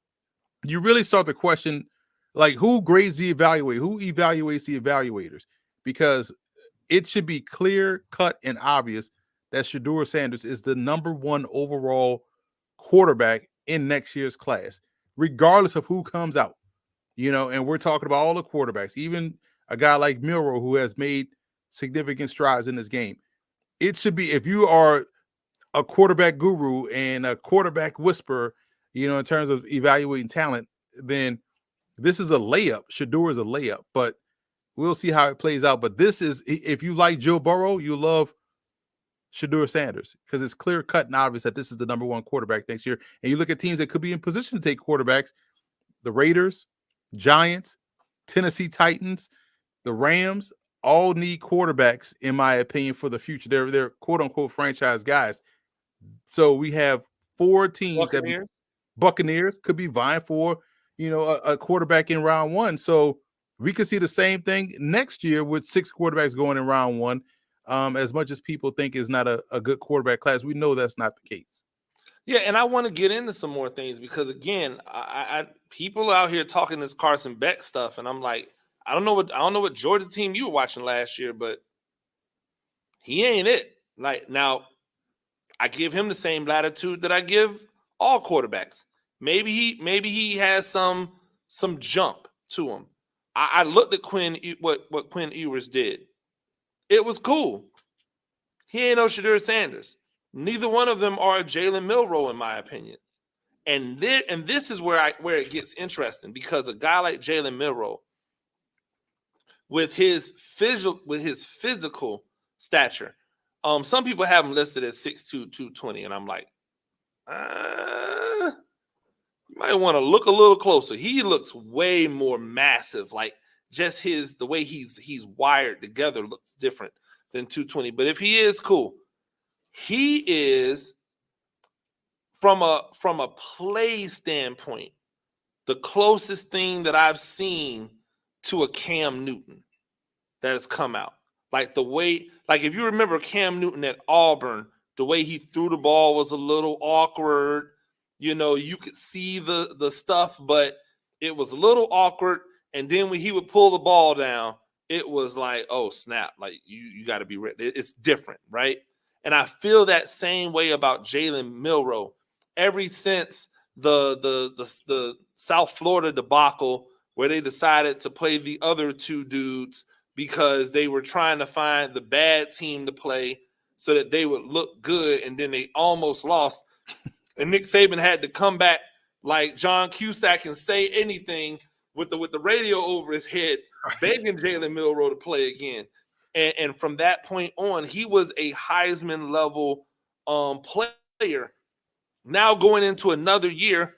you really start to question, like, who grades the evaluator? Who evaluates the evaluators? Because it should be clear, cut, and obvious that Shedeur Sanders is the number 1 overall quarterback in next year's class, regardless of who comes out. And we're talking about all the quarterbacks, even a guy like Milroe, who has made significant strides in this game. It should be, if you are a quarterback guru and a quarterback whisperer, in terms of evaluating talent, then this is a layup. Shedeur is a layup, but we'll see how it plays out. But this is, if you like Joe Burrow, you love Shedeur Sanders, because it's clear cut and obvious that this is the number 1 quarterback next year. And you look at teams that could be in position to take quarterbacks: the Raiders, Giants, Tennessee Titans, the Rams, all need quarterbacks, in my opinion, for the future. They're quote unquote franchise guys. So we have 4 teams Buccaneers could be vying for, a quarterback in round 1. So we could see the same thing next year with 6 quarterbacks going in round 1. As much as people think is not a good quarterback class, we know that's not the case. Yeah, and I want to get into some more things because, again, I people out here talking this Carson Beck stuff, and I'm like, I don't know what Georgia team you were watching last year, but he ain't it. Like, now, I give him the same latitude that I give all quarterbacks. Maybe he has some jump to him. I looked at what Quinn Ewers did. It was cool. He ain't no Shadur Sanders. Neither one of them are Jalen Milroe, in my opinion. And this is where it gets interesting, because a guy like Jalen Milroe, with his physical stature, some people have him listed as 6'2", 220, and I'm like, you might want to look a little closer. He looks way more massive. Like, just the way he's wired together looks different than 220. But if he is, cool. He is, from a play standpoint, the closest thing that I've seen to a Cam Newton that has come out. Like the way, like if you remember Cam Newton at Auburn, the way he threw the ball was a little awkward. You know, you could see the stuff, but it was a little awkward. And then when he would pull the ball down, it was like, oh, snap. Like, you got to be ready. It's different, right? And I feel that same way about Jalen Milroe. Ever since the South Florida debacle, where they decided to play the other two dudes because they were trying to find the bad team to play so that they would look good, and then they almost lost. And Nick Saban had to come back like John Cusack and say anything with the radio over his head, begging Jalen Milroe to play again. And from that point on, he was a Heisman level player. Now going into another year,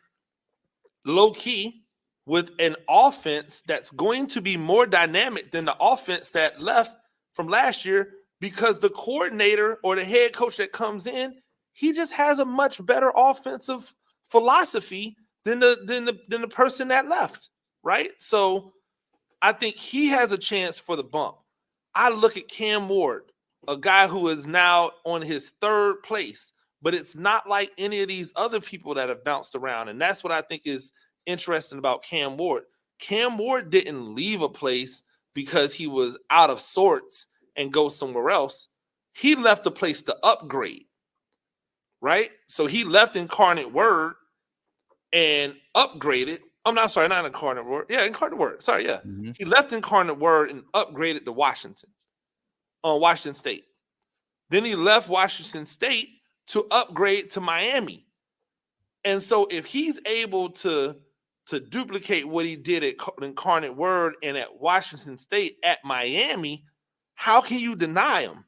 low key, with an offense that's going to be more dynamic than the offense that left from last year, because the coordinator or the head coach that comes in, he just has a much better offensive philosophy than the person that left, right? So I think he has a chance for the bump. I look at Cam Ward, a guy who is now on his third place, but it's not like any of these other people that have bounced around. And that's what I think is interesting about Cam Ward. Cam Ward didn't leave a place because he was out of sorts and go somewhere else. He left the place to upgrade, right? So he left Incarnate Word and upgraded. Oh, no, I'm sorry, not Incarnate Word. Yeah, Incarnate Word. Sorry, yeah. Mm-hmm. He left Incarnate Word and upgraded to Washington State. Then he left Washington State to upgrade to Miami. And so if he's able to duplicate what he did at Incarnate Word and at Washington State at Miami, how can you deny him,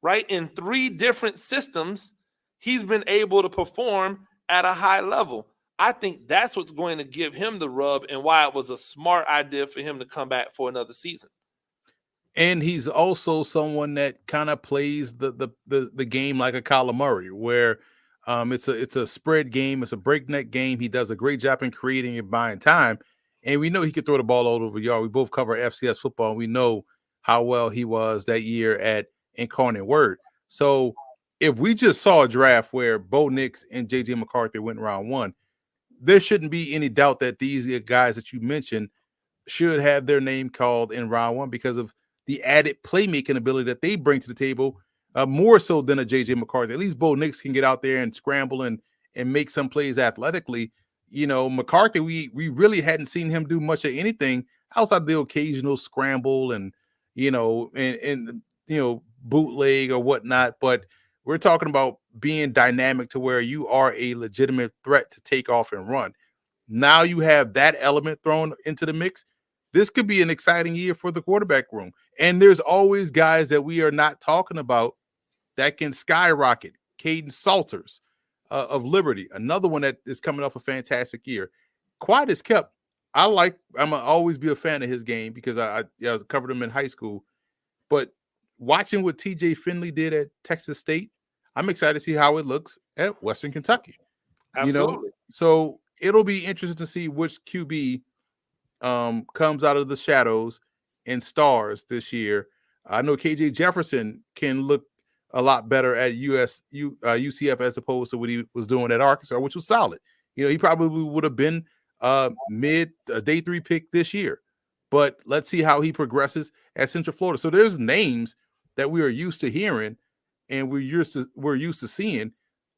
right? In 3 different systems, he's been able to perform at a high level. I think that's what's going to give him the rub, and why it was a smart idea for him to come back for another season. And he's also someone that kind of plays the game like a Kyler Murray, where it's a spread game, it's a breakneck game. He does a great job in creating and buying time, and we know he could throw the ball all over the yard. We both cover FCS football, and we know how well he was that year at Incarnate Word. So if we just saw a draft where Bo Nix and J.J. McCarthy went round 1, there shouldn't be any doubt that these guys that you mentioned should have their name called in round 1, because of the added playmaking ability that they bring to the table, more so than a J.J. McCarthy. At least Bo Nix can get out there and scramble and make some plays athletically. You know, McCarthy, we really hadn't seen him do much of anything outside the occasional scramble and bootleg or whatnot. But we're talking about being dynamic to where you are a legitimate threat to take off and run. Now you have that element thrown into the mix. This could be an exciting year for the quarterback room. And there's always guys that we are not talking about that can skyrocket. Caden Salters of Liberty, another one that is coming off a fantastic year. Quiet as kept. I'm gonna always be a fan of his game because I covered him in high school. But watching what TJ Finley did at Texas State, I'm excited to see how it looks at Western Kentucky. Absolutely. So it'll be interesting to see which QB comes out of the shadows and stars this year. I know KJ Jefferson can look a lot better at UCF as opposed to what he was doing at Arkansas, which was solid. He probably would have been mid day 3 pick this year, but let's see how he progresses at Central Florida. So there's names that we are used to hearing and we're used to seeing.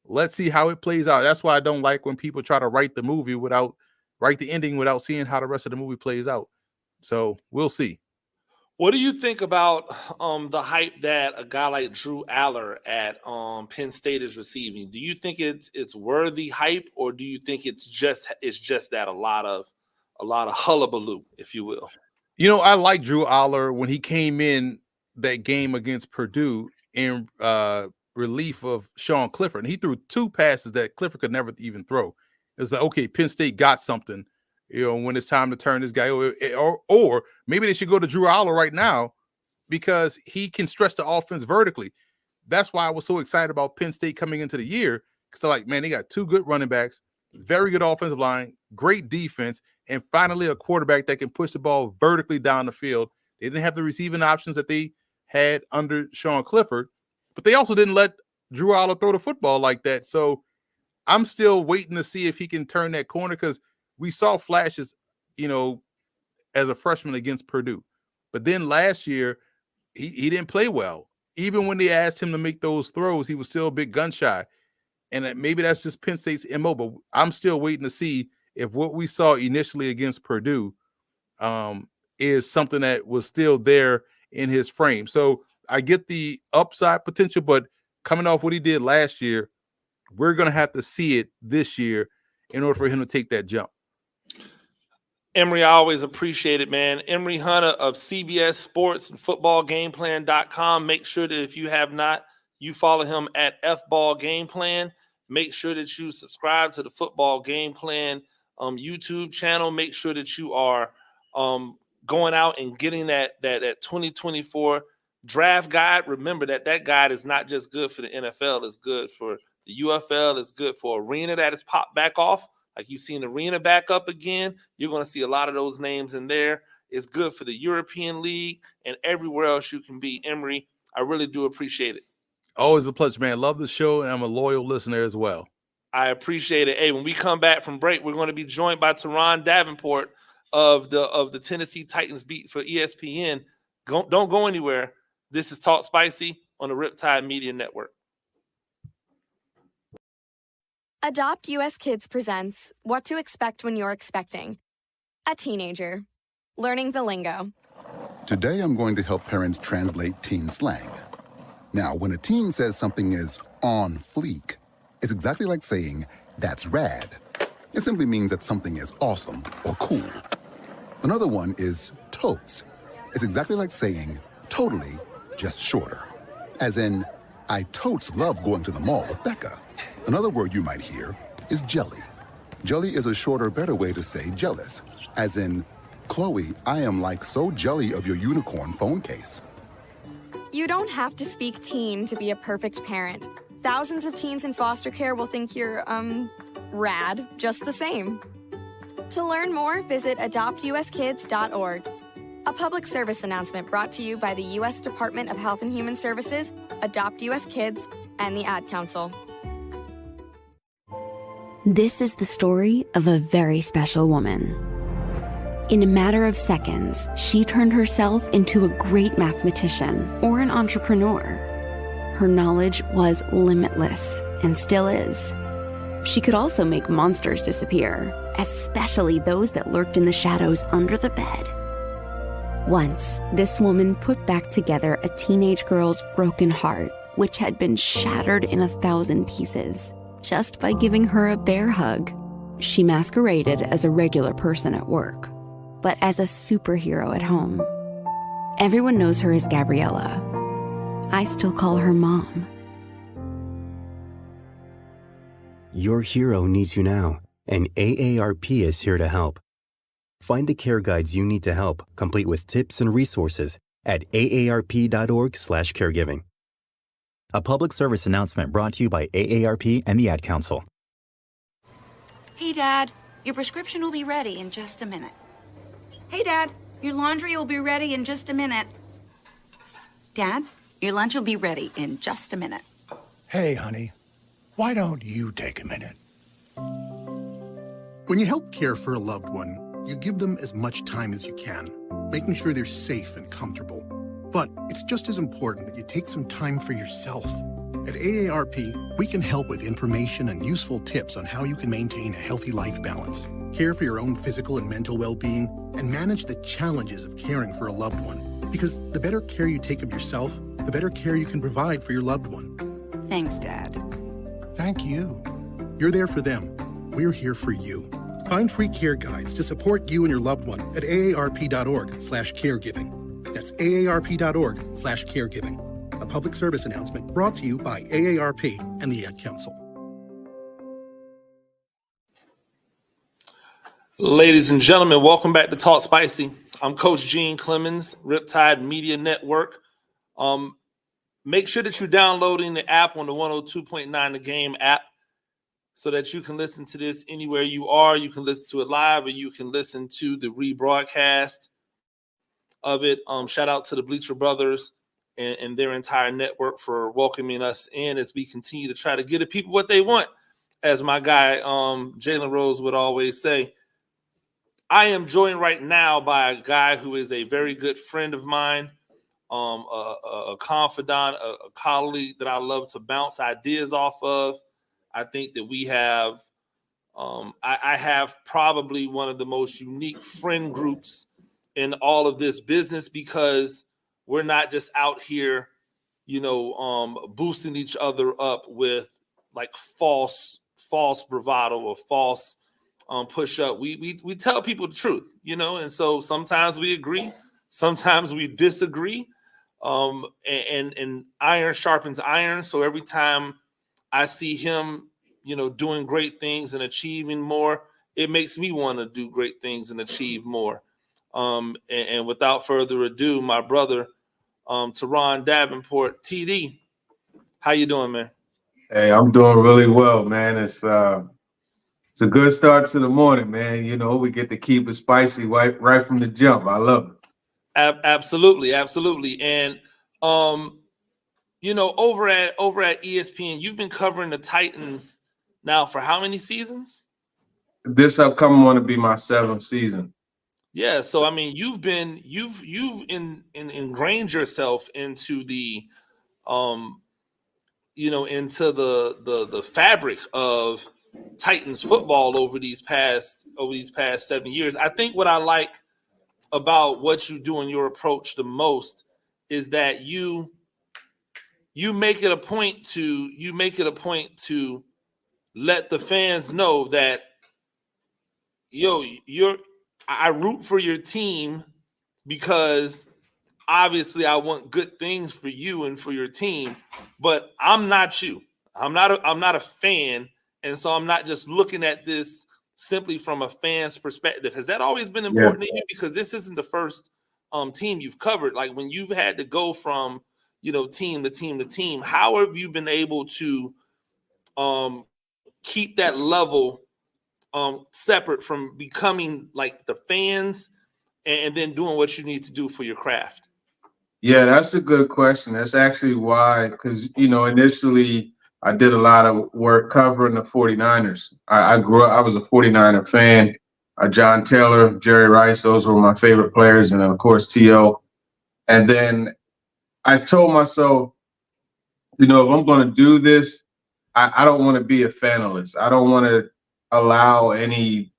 let's see how it plays out. That's why I don't like when people try to write the ending without seeing how the rest of the movie plays out. So we'll see. What do you think about the hype that a guy like Drew Aller at Penn State is receiving? Do you think it's worthy hype, or do you think it's just that a lot of hullabaloo, if you will? You know, I like Drew Aller when he came in that game against Purdue in relief of Sean Clifford, and he threw 2 passes that Clifford could never even throw. It was like, okay, Penn State got something. You know, when it's time to turn this guy over, or maybe they should go to Drew Aller right now because he can stretch the offense vertically. That's why I was so excited about Penn State coming into the year, because they're like, man, they got 2 good running backs, very good offensive line, great defense, and finally a quarterback that can push the ball vertically down the field. They didn't have the receiving options that they had under Sean Clifford, but they also didn't let Drew Aller throw the football like that. So I'm still waiting to see if he can turn that corner, because we saw flashes, you know, as a freshman against Purdue. But then last year, he didn't play well. Even when they asked him to make those throws, he was still a bit gun shy. And maybe that's just Penn State's MO, but I'm still waiting to see if what we saw initially against Purdue is something that was still there in his frame. So I get the upside potential, but coming off what he did last year, we're going to have to see it this year in order for him to take that jump. Emory, I always appreciate it, man. Emory Hunt of CBS Sports and FootballGamePlan.com. Make sure that if you have not, you follow him at FBall Game Plan. Make sure that you subscribe to the Football Game Plan YouTube channel. Make sure that you are going out and getting that 2024 draft guide. Remember that guide is not just good for the NFL. It's good for the UFL. It's good for Arena that has popped back off. Like you've seen Arena back up again. You're going to see a lot of those names in there. It's good for the European League and everywhere else you can be. Emory, I really do appreciate it. Always a pleasure, man. Love the show, and I'm a loyal listener as well. I appreciate it. Hey, when we come back from break, we're going to be joined by Turron Davenport of the Tennessee Titans beat for ESPN. Don't go anywhere. This is Talk Spicy on the Riptide Media Network. Adopt US Kids presents What to Expect When You're Expecting. A teenager. Learning the lingo. Today I'm going to help parents translate teen slang. Now, when a teen says something is on fleek, it's exactly like saying, that's rad. It simply means that something is awesome or cool. Another one is totes. It's exactly like saying, totally, just shorter. As in, I totes love going to the mall with Becca. Another word you might hear is jelly. Jelly is a shorter, better way to say jealous. As in, Chloe, I am like so jelly of your unicorn phone case. You don't have to speak teen to be a perfect parent. Thousands of teens in foster care will think you're, rad, just the same. To learn more, visit adoptuskids.org. A public service announcement brought to you by the U.S. Department of Health and Human Services, Adopt U.S. Kids, and the Ad Council. This is the story of a very special woman. In a matter of seconds, she turned herself into a great mathematician or an entrepreneur. Her knowledge was limitless and still is. She could also make monsters disappear, especially those that lurked in the shadows under the bed. Once, this woman put back together a teenage girl's broken heart, which had been shattered in 1,000 pieces, just by giving her a bear hug. She masqueraded as a regular person at work, but as a superhero at home. Everyone knows her as Gabriella. I still call her Mom. Your hero needs you now, and AARP is here to help. Find the care guides you need to help, complete with tips and resources at aarp.org/caregiving. A public service announcement brought to you by AARP and the Ad Council. Hey, Dad, your prescription will be ready in just a minute. Hey, Dad, your laundry will be ready in just a minute. Dad, your lunch will be ready in just a minute. Hey, honey, why don't you take a minute? When you help care for a loved one, you give them as much time as you can, making sure they're safe and comfortable. But it's just as important that you take some time for yourself. At AARP, we can help with information and useful tips on how you can maintain a healthy life balance, care for your own physical and mental well-being, and manage the challenges of caring for a loved one. Because the better care you take of yourself, the better care you can provide for your loved one. Thanks, Dad. Thank you. You're there for them. We're here for you. Find free care guides to support you and your loved one at aarp.org/caregiving. That's aarp.org/caregiving. A public service announcement brought to you by AARP and the Ad Council. Ladies and gentlemen, welcome back to Talk Spicy. I'm Coach Gene Clemens, Riptide Media Network. Make sure that you're downloading the app on the 102.9 The Game app so that you can listen to this anywhere you are. You can listen to it live, or you can listen to the rebroadcast of it. Shout out to the Bleacher Brothers and their entire network for welcoming us in as we continue to try to get the people what they want. As my guy Jalen Rose would always say, I am joined right now by a guy who is a very good friend of mine, a confidant, a colleague that I love to bounce ideas off of. I think that we have, I have probably one of the most unique friend groups in all of this business, because we're not just out here, boosting each other up with like false bravado or false push up. We tell people the truth, and so sometimes we agree, sometimes we disagree, and iron sharpens iron. So every time I see him, doing great things and achieving more, it makes me want to do great things and achieve more. And without further ado, my brother, Turron Davenport, TD, how you doing, man? Hey, I'm doing really well, man. It's a good start to the morning, man. We get to keep it spicy right from the jump. I love it. Absolutely. And over at ESPN, you've been covering the Titans now for how many seasons? This upcoming one to be my 7th season. Yeah, so I mean, you've ingrained yourself into the into the fabric of Titans football over these past 7 years. I think what I like about what you do and your approach the most is that you make it a point to let the fans know that I root for your team because obviously I want good things for you and for your team, but I'm not you. I'm not a fan, and so I'm not just looking at this simply from a fan's perspective. Has that always been important to you? Because this isn't the first team you've covered. Like when you've had to go from team to team to team, how have you been able to keep that level separate from becoming like the fans and then doing what you need to do for your craft? Yeah, that's a good question. That's actually why, because, initially I did a lot of work covering the 49ers. I grew up, I was a 49er fan. John Taylor, Jerry Rice, those were my favorite players. And then, of course, T.O. And then I told myself, if I'm going to do this, I don't want to be a fanalist. I don't want to allow any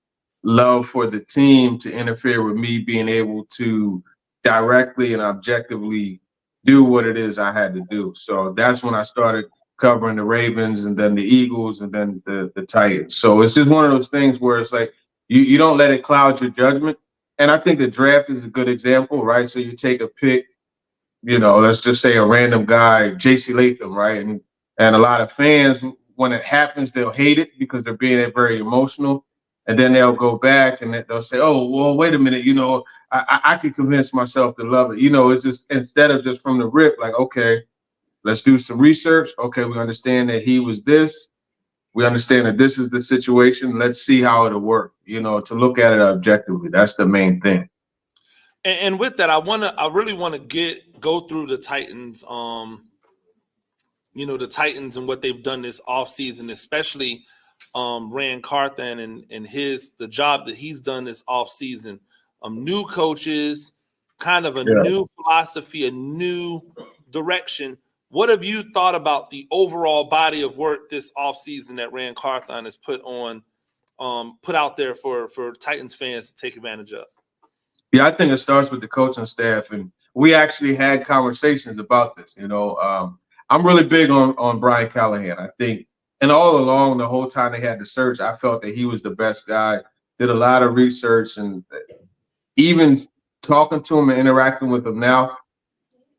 love for the team to interfere with me being able to directly and objectively do what it is I had to do. So that's when I started covering the Ravens and then the Eagles and then the Titans. So it's just one of those things where it's like you don't let it cloud your judgment. And I think the draft is a good example, right? So you take a pick, let's just say a random guy, J.C. Latham, right? And a lot of fans, when it happens, they'll hate it because they're being very emotional. And then they'll go back and they'll say, oh, well, wait a minute, I could convince myself to love it. It's just instead of just from the rip, like, okay, let's do some research. Okay, we understand that he was this. We understand that this is the situation. Let's see how it'll work, to look at it objectively. That's the main thing. And with that, I really want to go through the Titans, the Titans and what they've done this offseason, especially Rand Carthan and the job that he's done this offseason. New coaches, kind of a new philosophy, a new direction What have you thought about the overall body of work this offseason that Rand Carthon has put out there for Titans fans to take advantage of? Yeah, I think it starts with the coaching staff, and we actually had conversations about this. I'm really big on Brian Callahan. I think, and all along the whole time they had the search, I felt that he was the best guy. Did a lot of research, and even talking to him and interacting with him now,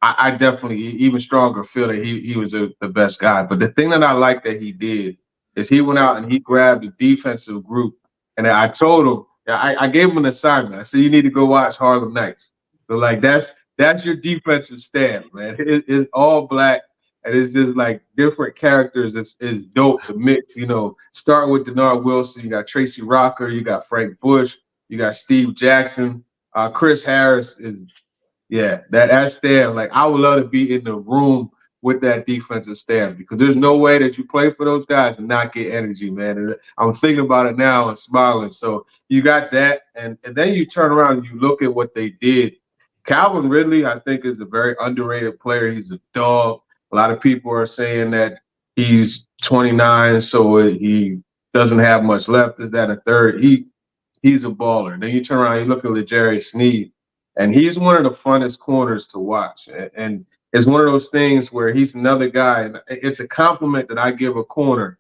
I definitely even stronger feel that he was the best guy. But the thing that I like that he did is he went out and he grabbed the defensive group, and I told him, I gave him an assignment. I said, you need to go watch Harlem Nights. So like that's your defensive staff, man. It's all black, and it's just like different characters. It's dope to mix. Start with Denard Wilson. You got Tracy Rocker. You got Frank Bush. You got Steve Jackson. Chris Harris is. Yeah, that staff, like I would love to be in the room with that defensive staff because there's no way that you play for those guys and not get energy, man. And I'm thinking about it now and smiling. So you got that, and then you turn around and you look at what they did. Calvin Ridley, I think, is a very underrated player. He's a dog. A lot of people are saying that he's 29, so he doesn't have much left. Is that a third? He's a baller. Then you turn around, you look at L'Jarius Sneed. And he's one of the funnest corners to watch. And it's one of those things where he's another guy. And it's a compliment that I give a corner.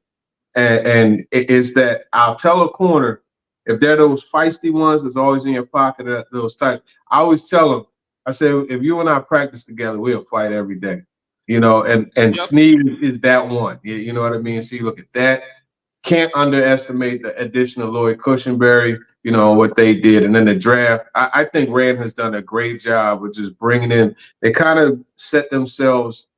And it's that I'll tell a corner, if they're those feisty ones that's always in your pocket, those types, I always tell them, I say, if you and I practice together, we'll fight every day. And Sneed is that one. You know what I mean? So you look at that. Can't underestimate the addition of Lloyd Cushenberry, what they did. And then the draft, I think Rand has done a great job with just bringing in, they kind of set themselves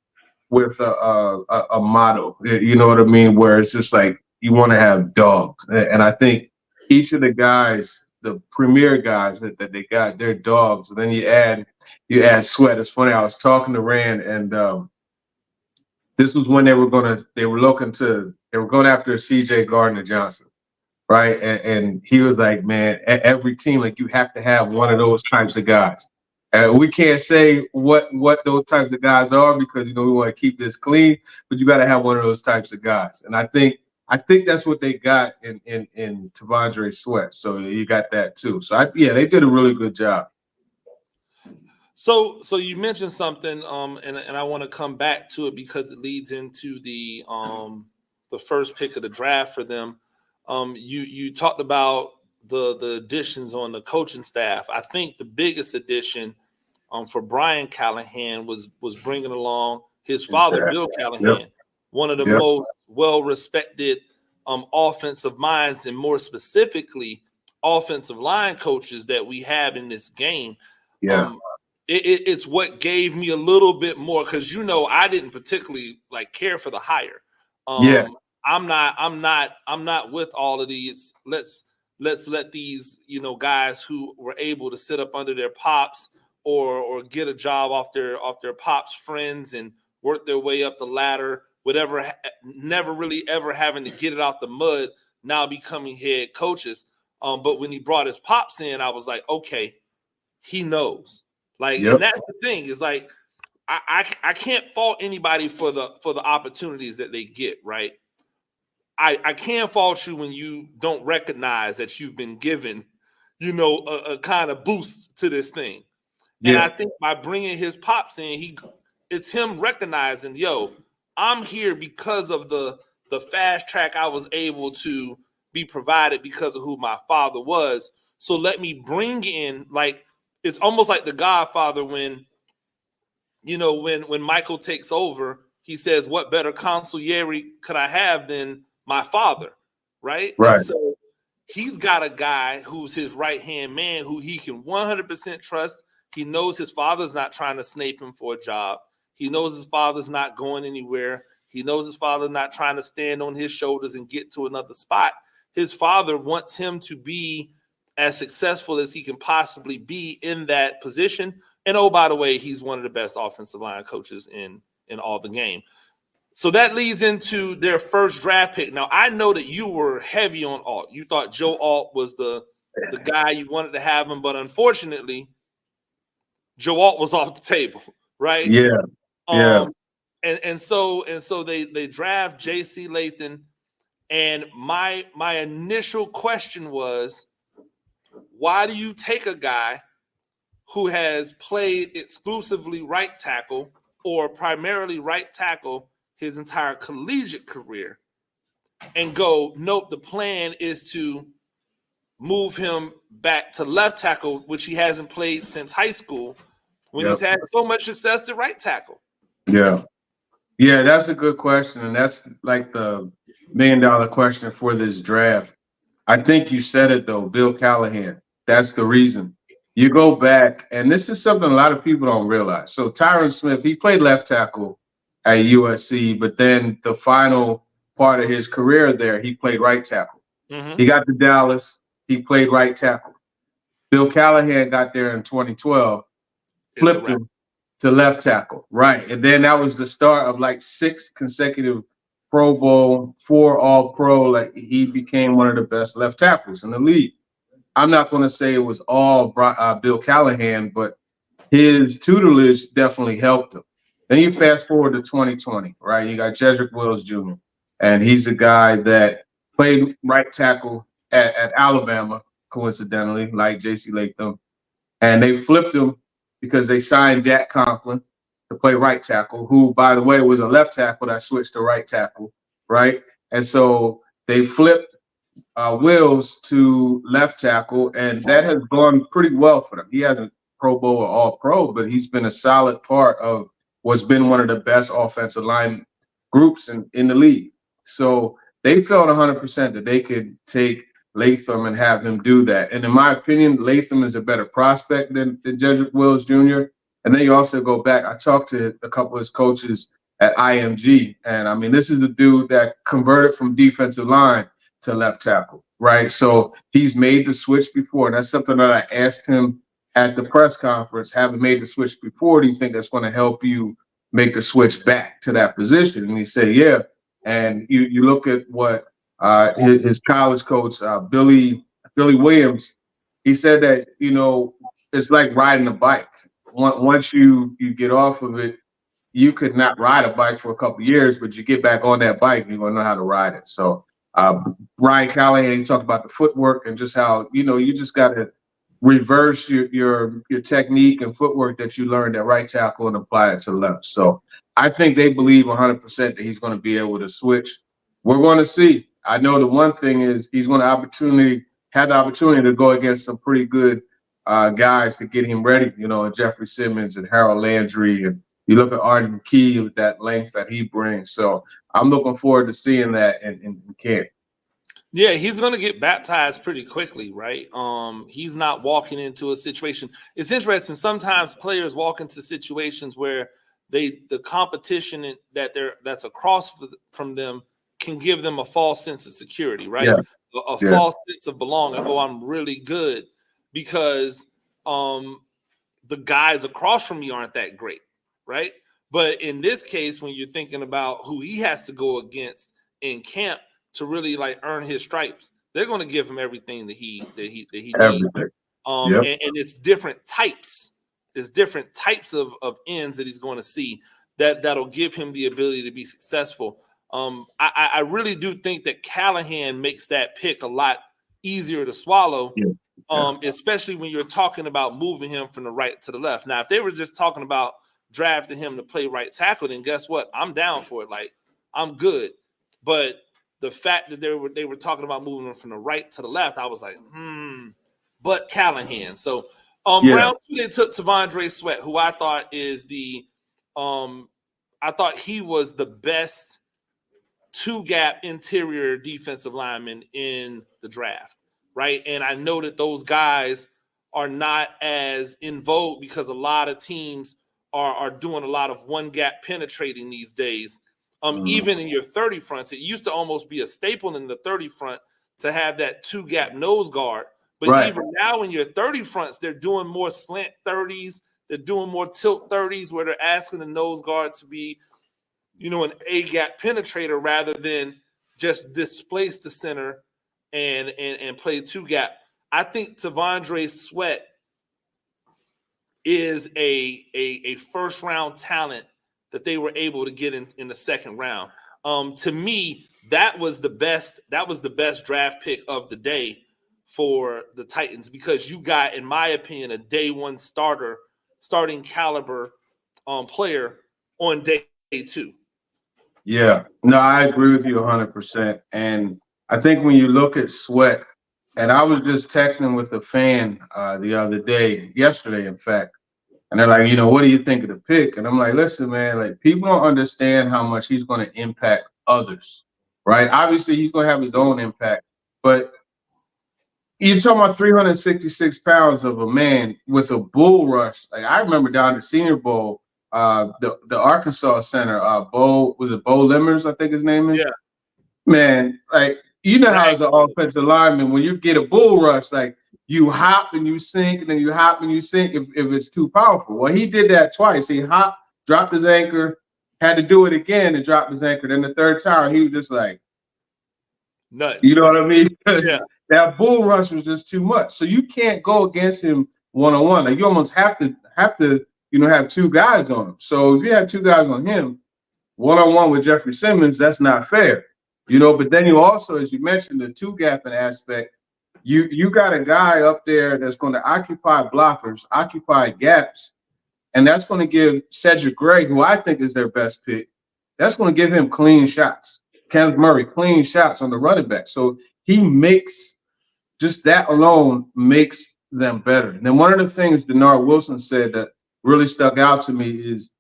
with a motto, you know what I mean? Where it's just like, you want to have dogs. And I think each of the guys, the premier guys that they got, they're dogs. And then you add Sweat. It's funny, I was talking to Rand, and this was when they were going after CJ Gardner-Johnson, right? And he was like, man, every team, like, you have to have one of those types of guys. We can't say what those types of guys are because, we want to keep this clean, but you got to have one of those types of guys. And I think that's what they got in T'Vondre Sweat. So you got that too. So they did a really good job. So you mentioned something, and I want to come back to it because it leads into the first pick of the draft for them. You talked about the additions on the coaching staff. I think the biggest addition for Brian Callahan was bringing along his father, Bill Callahan, one of the most well-respected offensive minds, and more specifically, offensive line coaches that we have in this game. Yeah. It's what gave me a little bit more because I didn't particularly care for the hire. I'm not with all of these. Let's let these guys who were able to sit up under their pops or get a job off their pops' friends and work their way up the ladder, whatever, never really ever having to get it out the mud, now becoming head coaches. But when he brought his pops in, I was like, okay, he knows. And that's the thing is I can't fault anybody for the opportunities that they get, right? I can't fault you when you don't recognize that you've been given, a kind of boost to this thing. And I think by bringing his pops in, it's him recognizing, I'm here because of the fast track I was able to be provided because of who my father was. So let me bring in, it's almost like The Godfather when Michael takes over, he says, what better consigliere could I have than my father, right? Right. And so he's got a guy who's his right-hand man who he can 100% trust. He knows his father's not trying to snape him for a job. He knows his father's not going anywhere. He knows his father's not trying to stand on his shoulders and get to another spot. His father wants him to be as successful as he can possibly be in that position. And oh, by the way, he's one of the best offensive line coaches in all the game. So that leads into their first draft pick. Now, I know that you were heavy on Alt. You thought Joe Alt was the guy you wanted to have him, but unfortunately, Joe Alt was off the table, right? Yeah. And so they draft J.C. Latham, and my initial question was, why do you take a guy who has played exclusively right tackle or primarily right tackle his entire collegiate career and go, nope, the plan is to move him back to left tackle, which he hasn't played since high school, when he's had so much success at right tackle? Yeah. Yeah, that's a good question. And that's like the $1 million question for this draft. I think you said it, though, Bill Callahan. That's the reason. You go back, and this is something a lot of people don't realize. So Tyron Smith, he played left tackle at USC, but then the final part of his career there, he played right tackle. He got to Dallas. He played right tackle. Bill Callahan got there in 2012, flipped him to left tackle, right? And then that was the start of like 6 consecutive Pro Bowl, 4 All-Pro. Like, he became one of the best left tackles in the league. I'm not going to say it was all Bill Callahan, but his tutelage definitely helped him. Then you fast forward to 2020, right? You got Jedrick Wills Jr., and he's a guy that played right tackle at Alabama, coincidentally, like J.C. Latham. And they flipped him because they signed Jack Conklin to play right tackle, who, by the way, was a left tackle that switched to right tackle, right? And so they flipped Wills to left tackle, and that has gone pretty well for them. He hasn't Pro Bowl or All-Pro, but he's been a solid part of what's been one of the best offensive line groups in the league. So they felt 100% that they could take Latham and have him do that. And in my opinion, Latham is a better prospect than Jedrick Wills Jr. And then you also go back. I talked to a couple of his coaches at IMG, and I mean, this is the dude that converted from defensive line to left tackle, right? So he's made the switch before. And that's something that I asked him at the press conference. Having made the switch before, do you think that's going to help you make the switch back to that position? And he said, yeah. And you look at what his college coach, Billy Williams, he said that, you know, it's like riding a bike. Once you get off of it, you could not ride a bike for a couple of years, but you get back on that bike, you're going to know how to ride it. So Brian Callahan, he talked about the footwork and just how, you know, you just got to reverse your technique and footwork that you learned at right tackle and apply it to the left. So I think they believe 100% that he's going to be able to switch. We're going to see. I know the one thing is he's going to have the opportunity to go against some pretty good guys to get him ready, you know, Jeffrey Simmons and Harold Landry, and you look at Arden Key with that length that he brings. So I'm looking forward to seeing that in camp. Yeah, he's going to get baptized pretty quickly, right? He's not walking into a situation. It's interesting. Sometimes players walk into situations where the competition that's across from them can give them a false sense of security, right? Yeah. A false sense of belonging. Oh, I'm really good because the guys across from me aren't that great, right? But in this case, when you're thinking about who he has to go against in camp to really like earn his stripes, they're going to give him everything that he needs. And it's different types. There's different types of ends that he's going to see that'll give him the ability to be successful. I really do think that Callahan makes that pick a lot easier to swallow, especially when you're talking about moving him from the right to the left. Now, if they were just talking about drafting him to play right tackle, then guess what? I'm down for it. Like, I'm good. But the fact that they were talking about moving him from the right to the left, I was like, but Callahan. So round 2, they took T'Vondre Sweat, who I thought is I thought he was the best 2-gap interior defensive lineman in the draft, right? And I know that those guys are not as in vogue because a lot of teams are doing a lot of 1-gap penetrating these days. Even in your 30 fronts, it used to almost be a staple in the 30 front to have that 2-gap nose guard. But even now in your 30 fronts, they're doing more slant 30s. They're doing more tilt 30s where they're asking the nose guard to be, you know, an A-gap penetrator rather than just displace the center and play 2-gap. I think T'Vondre Sweat is a first-round talent that they were able to get in the second round. To me, that was the best draft pick of the day for the Titans, because you got, in my opinion, a day one starting caliber player on day two. Yeah, no, I agree with you 100%. And I think when you look at Sweat, and I was just texting with a fan the other day, yesterday, in fact, and they're like, what do you think of the pick? And I'm like, listen, man, like, people don't understand how much he's going to impact others, right? Obviously, he's going to have his own impact, but you're talking about 366 pounds of a man with a bull rush. Like, I remember down at the Senior Bowl, the Arkansas center, Bo Limmers, I think his name is. Yeah. Man, like, how as an offensive lineman, when you get a bull rush, like, you hop and you sink, and then you hop and you sink if it's too powerful. Well, he did that twice. He hopped, dropped his anchor, had to do it again and dropped his anchor. Then the third time, he was just like, nut. You know what I mean? Yeah. That bull rush was just too much. So you can't go against him one-on-one. Like, you almost have to have two guys on him. So if you have two guys on him, one-on-one with Jeffrey Simmons, that's not fair. But then you also, as you mentioned, the two-gapping aspect, you got a guy up there that's going to occupy blockers, occupy gaps, and that's going to give Cedric Gray, who I think is their best pick, that's going to give him clean shots. Kenneth Murray, clean shots on the running back. So he makes, just that alone makes them better. And then one of the things Denard Wilson said that really stuck out to me is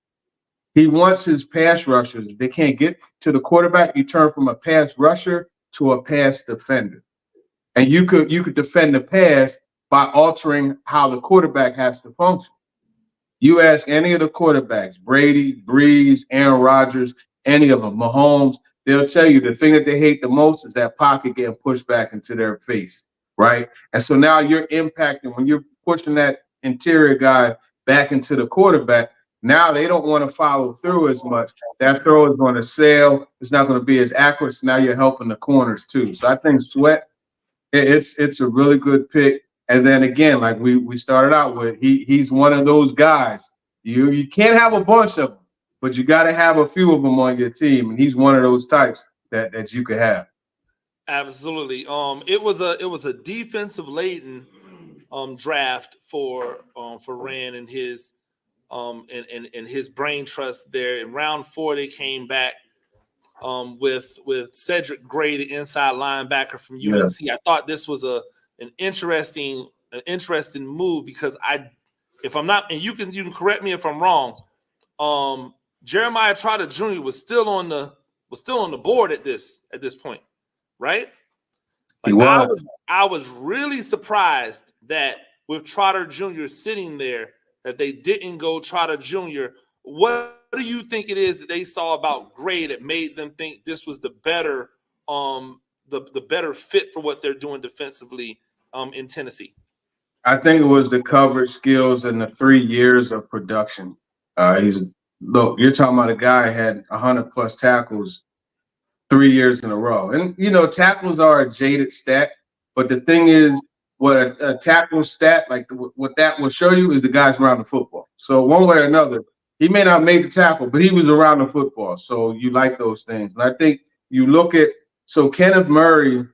he wants his pass rushers, if they can't get to the quarterback, you turn from a pass rusher to a pass defender. And you could defend the pass by altering how the quarterback has to function. You ask any of the quarterbacks, Brady, Breeze, Aaron Rodgers, any of them, Mahomes, they'll tell you the thing that they hate the most is that pocket getting pushed back into their face, right? And so now you're impacting, when you're pushing that interior guy back into the quarterback, now they don't want to follow through as much. That throw is going to sail. It's not going to be as accurate. So now you're helping the corners too. So I think Sweat, it's a really good pick. And then again, like we started out with, he's one of those guys. You can't have a bunch of them, but you got to have a few of them on your team, and he's one of those types that you could have. Absolutely. It was a defensive laden draft for Rand and his and his brain trust there. In round 4, they came back with Cedric Gray, the inside linebacker from UNC. I thought this was an interesting move, because if I'm not, and you can correct me if I'm wrong, Jeremiah Trotter Jr. was still on the board at this point, right? Like, I was really surprised that with Trotter Jr. sitting there, that they didn't go Trotter Jr. What do you think it is that they saw about Gray that made them think this was the better the better fit for what they're doing defensively in Tennessee? I think it was the coverage skills and the 3 years of production. Look, you're talking about a guy who had 100+ tackles 3 years in a row. And, tackles are a jaded stat, but the thing is, what a tackle stat, like what that will show you, is the guy's around the football. So one way or another, he may not make the tackle, but he was around the football. So you like those things. And I think you look at, so Kenneth Murray,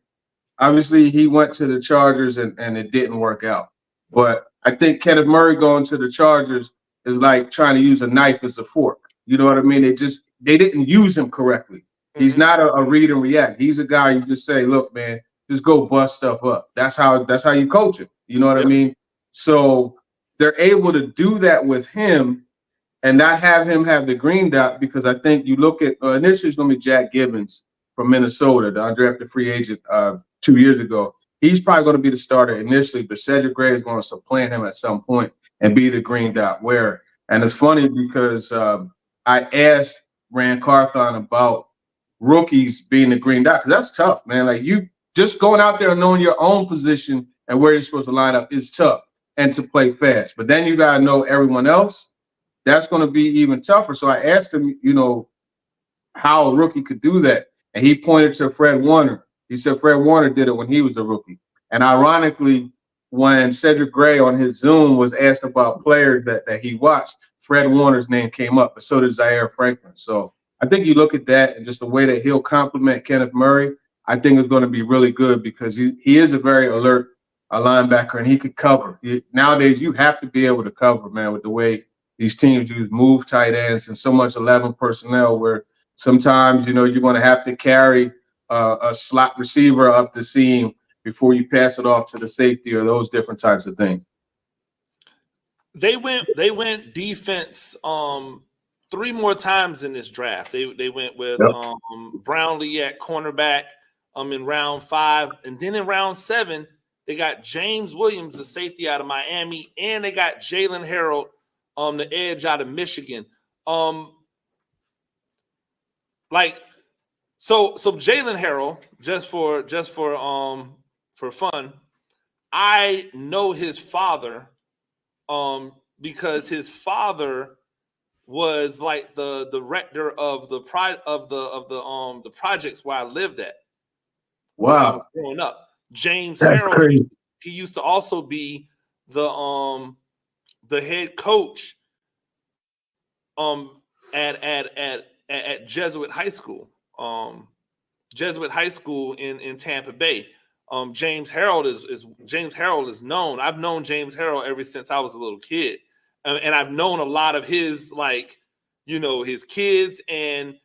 obviously he went to the Chargers and it didn't work out. But I think Kenneth Murray going to the Chargers is like trying to use a knife as a fork. You know what I mean? They didn't use him correctly. He's not a read and react. He's a guy you just say, look, man, just go bust stuff up. That's how you coach it. You know what I mean? So they're able to do that with him and not have him have the green dot, because I think you look at initially it's going to be Jack Gibbons from Minnesota, the undrafted free agent 2 years ago. He's probably going to be the starter initially, but Cedric Gray is going to supplant him at some point and be the green dot wearer. And it's funny because I asked Rand Carthon about rookies being the green dot, because that's tough, man. Like, you just going out there and knowing your own position and where you're supposed to line up is tough, and to play fast. But then you got to know everyone else. That's going to be even tougher. So I asked him, how a rookie could do that. And he pointed to Fred Warner. He said Fred Warner did it when he was a rookie. And ironically, when Cedric Gray on his Zoom was asked about players that he watched, Fred Warner's name came up, but so did Zaire Franklin. So I think you look at that and just the way that he'll complement Kenneth Murray, I think is going to be really good because he is a very alert linebacker and he could cover. Nowadays, you have to be able to cover, man, with the way these teams use move tight ends and so much 11 personnel where sometimes, you're going to have to carry a slot receiver up the seam before you pass it off to the safety or those different types of things. They went defense 3 more times in this draft. They went with Brownlee at cornerback in round 5, and then in round 7 they got James Williams, the safety out of Miami, and they got Jalen Harold the edge out of Michigan. So Jalen Harold, just for fun, I know his father because his father was like the director of the projects where I lived at. Wow. When I was growing up. James That's Harold, crazy. he used to also be the head coach at Jesuit High School. Jesuit High School in Tampa Bay. James Harold is known. I've known James Harold ever since I was a little kid, and I've known a lot of his his kids and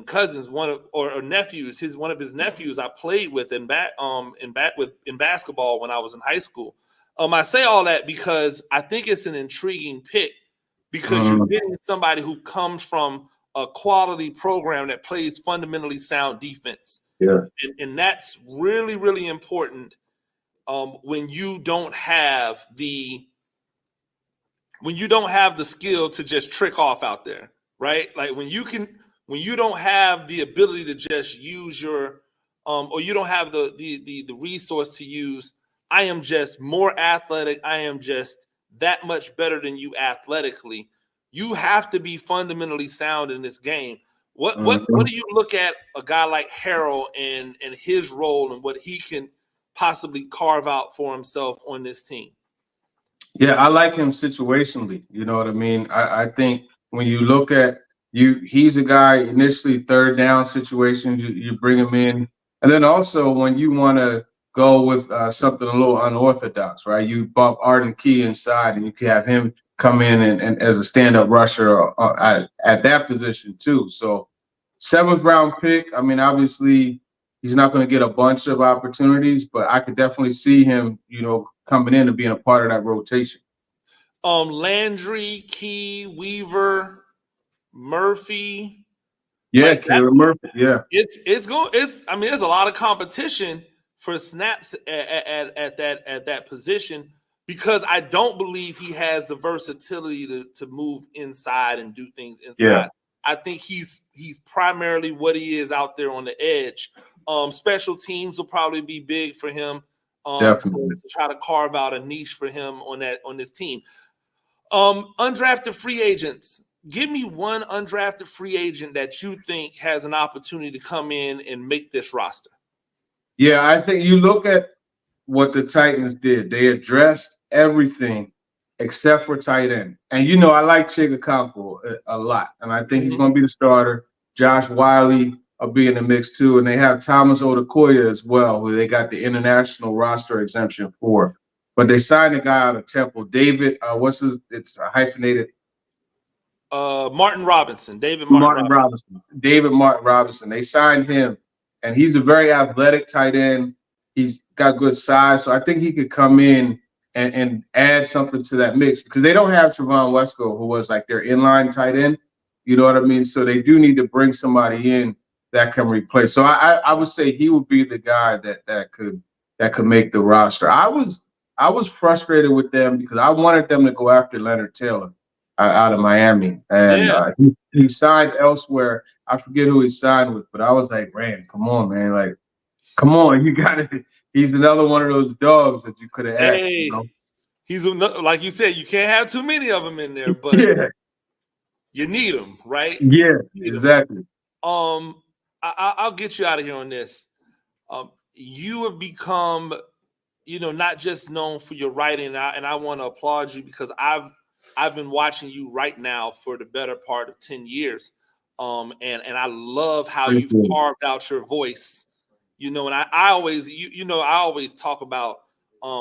cousins. Or nephews. One of his nephews I played with in basketball when I was in high school. I say all that because I think it's an intriguing pick because you're getting somebody who comes from a quality program that plays fundamentally sound defense. Yeah. And that's really, really important when you don't have the skill to just trick off out there, right? Like when you don't have the ability to just use your or you don't have the resource to use, I am just more athletic, I am just that much better than you athletically. You have to be fundamentally sound in this game. What do you look at a guy like Harold and his role and what he can possibly carve out for himself on this team? Yeah, I like him situationally. You know what I mean? I think when you look at he's a guy initially third down situation, you bring him in. And then also when you want to go with something a little unorthodox, right? You bump Arden Key inside and you can have him come in and as a stand-up rusher at that position too. So 7th round pick. I mean, obviously he's not going to get a bunch of opportunities, but I could definitely see him, coming in and being a part of that rotation. Landry, Key, Weaver, Murphy. Yeah, Murphy. Yeah. There's a lot of competition for snaps at that position because I don't believe he has the versatility to move inside and do things inside. Yeah. I think he's primarily what he is out there on the edge. Special teams will probably be big for him to try to carve out a niche for him on this team. Undrafted free agents. Give me one undrafted free agent that you think has an opportunity to come in and make this roster. Yeah, I think you look at what the Titans did. They addressed everything except for tight end. And, I like Chigakonko a lot. And I think he's going to be the starter. Josh Wiley will be in the mix too. And they have Thomas Odukoya as well, who they got the international roster exemption for. But they signed a guy out of Temple. David, it's hyphenated. Martin Robinson. David Martin Robinson. They signed him. And he's a very athletic tight end. He's got good size. So I think he could come in and add something to that mix because they don't have Trevon Wesco, who was like their inline tight end. You know what I mean? So they do need to bring somebody in that can replace. So I would say he would be the guy that could make the roster. I was frustrated with them because I wanted them to go after Leonard Taylor out of Miami. And he signed elsewhere. I forget who he signed with, but I was like, Rand, come on, man. Like, come on, you got it. He's another one of those dogs that you could have asked. He's like you said, you can't have too many of them in there, but you need them, right? Yeah, exactly. I'll get you out of here on this. You have become not just known for your writing, and I want to applaud you because I've been watching you right now for the better part of 10 years. And I love how you've carved out your voice, and I always, I always talk about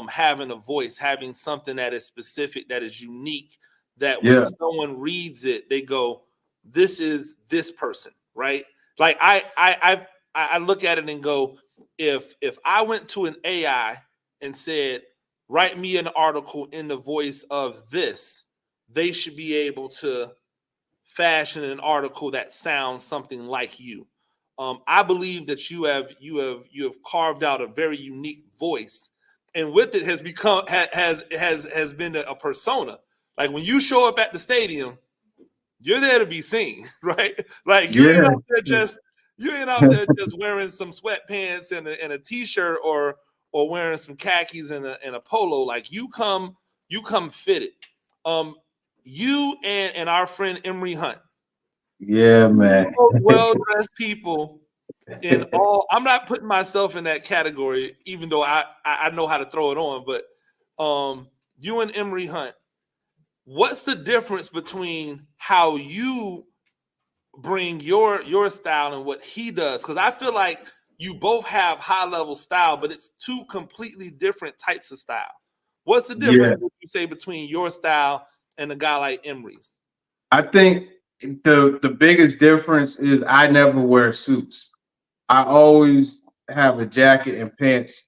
having a voice, having something that is specific, that is unique, that when someone reads it, they go, this is this person, right? Like I look at it and go, if I went to an AI and said, write me an article in the voice of this, they should be able to fashion an article that sounds something like you. I believe that you have carved out a very unique voice, and with it has become has been a persona. Like when you show up at the stadium, you're there to be seen, right? Like you ain't out there just wearing some sweatpants and a t-shirt or wearing some khakis and a polo. Like you come fitted. You and our friend Emory Hunt. Yeah, man. Well-dressed people in all. I'm not putting myself in that category, even though I know how to throw it on. But you and Emory Hunt, what's the difference between how you bring your style and what he does? Because I feel like you both have high-level style, but it's two completely different types of style. What's the difference, would you say, between your style and a guy like Emory's? I think the biggest difference is I never wear suits. I always have a jacket and pants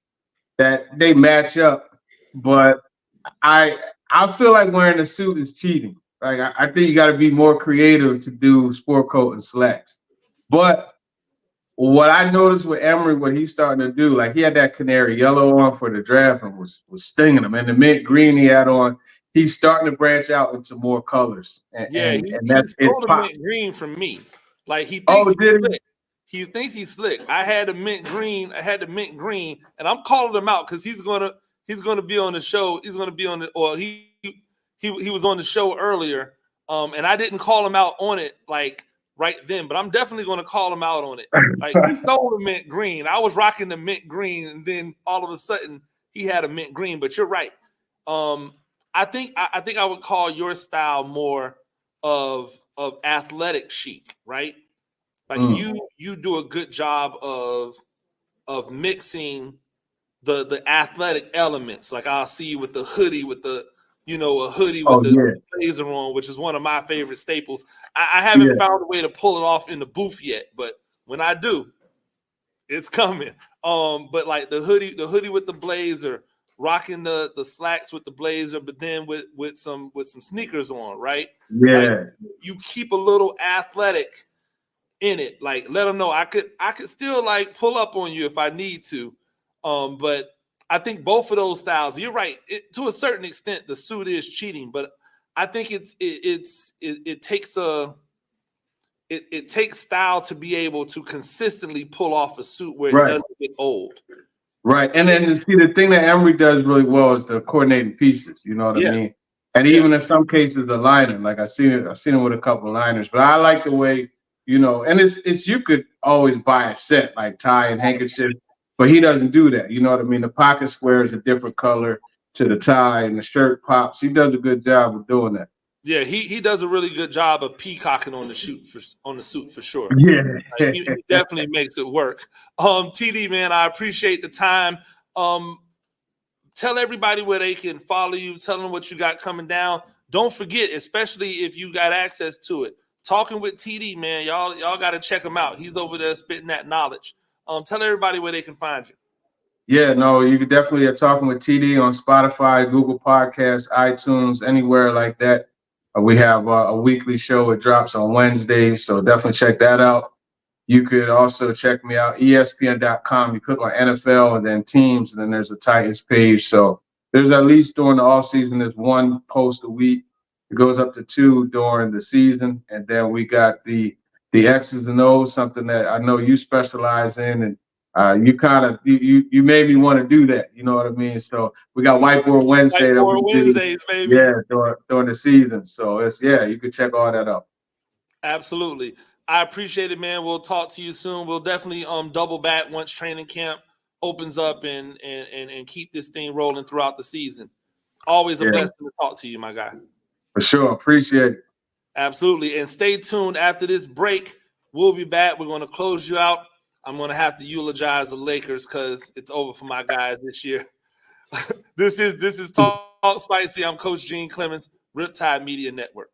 that they match up, but I feel like wearing a suit is cheating. Like I think you got to be more creative to do sport coat and slacks. But what I noticed with Emory, what he's starting to do, like he had that canary yellow on for the draft and was stinging him, and the mint green he had on, he's starting to branch out into more colors. And that's he it. stole the mint green from me. Like he thinks he's slick. He thinks he's slick. I had the mint green, and I'm calling him out because he's gonna be on the show. He's gonna be on he was on the show earlier. And I didn't call him out on it like right then, but I'm definitely gonna call him out on it. Like he stole the mint green. I was rocking the mint green, and then all of a sudden he had a mint green. But you're right. I think I would call your style more of athletic chic, right? Like you do a good job of mixing the athletic elements. Like I'll see you with the hoodie, with the a hoodie with the blazer on, which is one of my favorite staples. I haven't found a way to pull it off in the booth yet, but when I do, it's coming. But like the hoodie with the blazer, rocking the slacks with the blazer, but then with some sneakers on, right? Yeah. Like, you keep a little athletic in it. Like let them know I could still like pull up on you if I need to. But I think both of those styles, you're right. To a certain extent, the suit is cheating, but I think it takes style to be able to consistently pull off a suit where it doesn't get old. Right. And then see the thing that Emory does really well is the coordinating pieces. You know what I mean? And even in some cases the lining. Like I've seen him with a couple of liners, but I like the way, and it's you could always buy a set like tie and handkerchief, but he doesn't do that. You know what I mean? The pocket square is a different color to the tie, and the shirt pops. He does a good job of doing that. Yeah, he does a really good job of peacocking on the suit for sure. Yeah, like, he definitely makes it work. TD, man, I appreciate the time. Tell everybody where they can follow you. Tell them what you got coming down. Don't forget, especially if you got access to it, Talking with TD, man. Y'all got to check him out. He's over there spitting that knowledge. Tell everybody where they can find you. Yeah, no, you could definitely Talking with TD on Spotify, Google Podcasts, iTunes, anywhere like that. We have a weekly show. It drops on Wednesdays, so definitely check that out. You could also check me out, ESPN.com. You click on NFL and then teams, and then there's a Titans page. So there's at least during the offseason, there's one post a week. It goes up to 2 during the season. And then we got the X's and O's, something that I know you specialize in. And you made me want to do that. You know what I mean? So we got Whiteboard Wednesday. Whiteboard Wednesdays, baby. Yeah, during the season. So you could check all that out. Absolutely. I appreciate it, man. We'll talk to you soon. We'll definitely double back once training camp opens up and keep this thing rolling throughout the season. Always a blessing to talk to you, my guy. For sure. Appreciate it. Absolutely. And stay tuned after this break. We'll be back. We're going to close you out. I'm going to have to eulogize the Lakers because it's over for my guys this year. This is Talk Spicy. I'm Coach Gene Clemens, Riptide Media Network.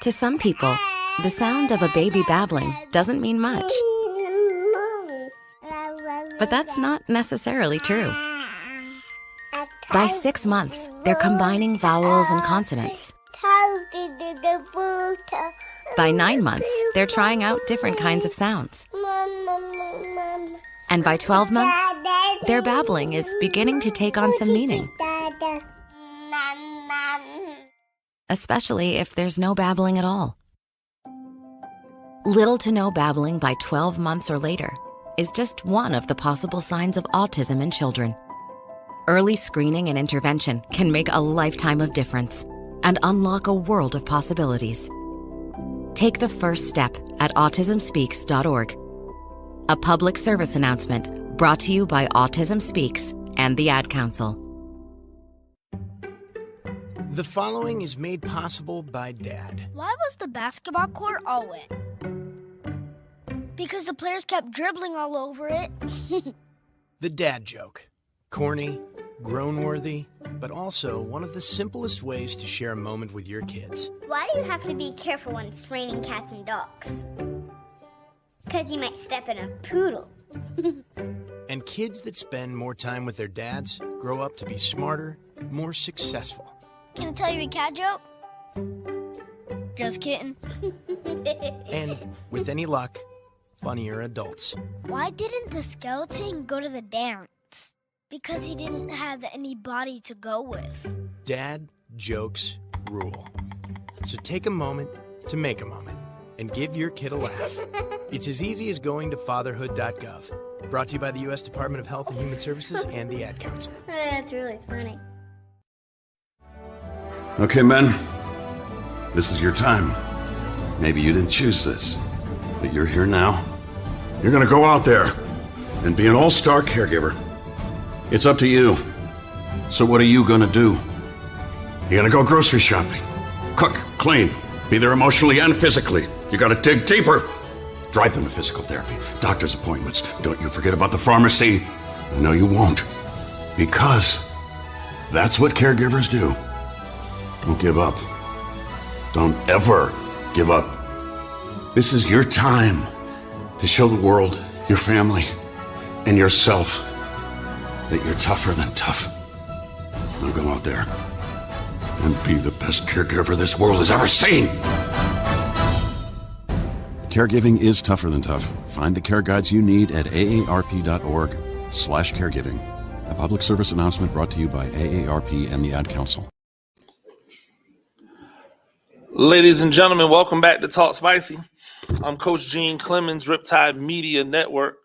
To some people, the sound of a baby babbling doesn't mean much. But that's not necessarily true. By 6 months, they're combining vowels and consonants. By 9 months, they're trying out different kinds of sounds. And by 12 months, their babbling is beginning to take on some meaning. Especially if there's no babbling at all. Little to no babbling by 12 months or later is just one of the possible signs of autism in children. Early screening and intervention can make a lifetime of difference and unlock a world of possibilities. Take the first step at autismspeaks.org. A public service announcement brought to you by Autism Speaks and the Ad Council. The following is made possible by Dad. Why was the basketball court all wet? Because the players kept dribbling all over it. The dad joke. Corny, grown-worthy, but also one of the simplest ways to share a moment with your kids. Why do you have to be careful when it's raining cats and dogs? Because you might step in a poodle. And kids that spend more time with their dads grow up to be smarter, more successful. Can I tell you a cat joke? Just kidding. And with any luck, funnier adults. Why didn't the skeleton go to the dance? Because he didn't have anybody to go with. Dad jokes rule. So take a moment to make a moment and give your kid a laugh. It's as easy as going to fatherhood.gov. Brought to you by the U.S. Department of Health and Human Services and the Ad Council. That's really funny. Okay, men, this is your time. Maybe you didn't choose this, but you're here now. You're gonna go out there and be an all-star caregiver. It's up to you. So what are you gonna do? You're gonna go grocery shopping, cook, clean, be there emotionally and physically. You gotta dig deeper. Drive them to physical therapy, doctor's appointments. Don't you forget about the pharmacy. No, you won't. Because that's what caregivers do. Don't give up. Don't ever give up. This is your time to show the world, your family, and yourself that you're tougher than tough. Now go out there and be the best caregiver this world has ever seen. Caregiving is tougher than tough. Find the care guides you need at aarp.org/caregiving. A public service announcement brought to you by AARP and the Ad Council. Ladies and gentlemen, welcome back to Talk Spicy. I'm Coach Gene Clemens, Riptide Media Network.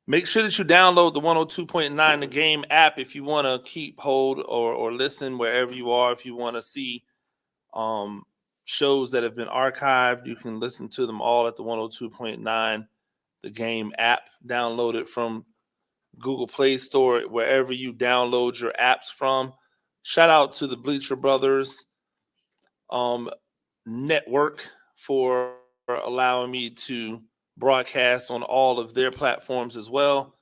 Make sure that you download the 102.9 The Game app if you want to keep hold or listen wherever you are. If you want to see shows that have been archived, you can listen to them all at the 102.9 The Game app. Download it from Google Play Store, wherever you download your apps from. Shout out to the Bleacher Brothers network for allowing me to broadcast on all of their platforms as well.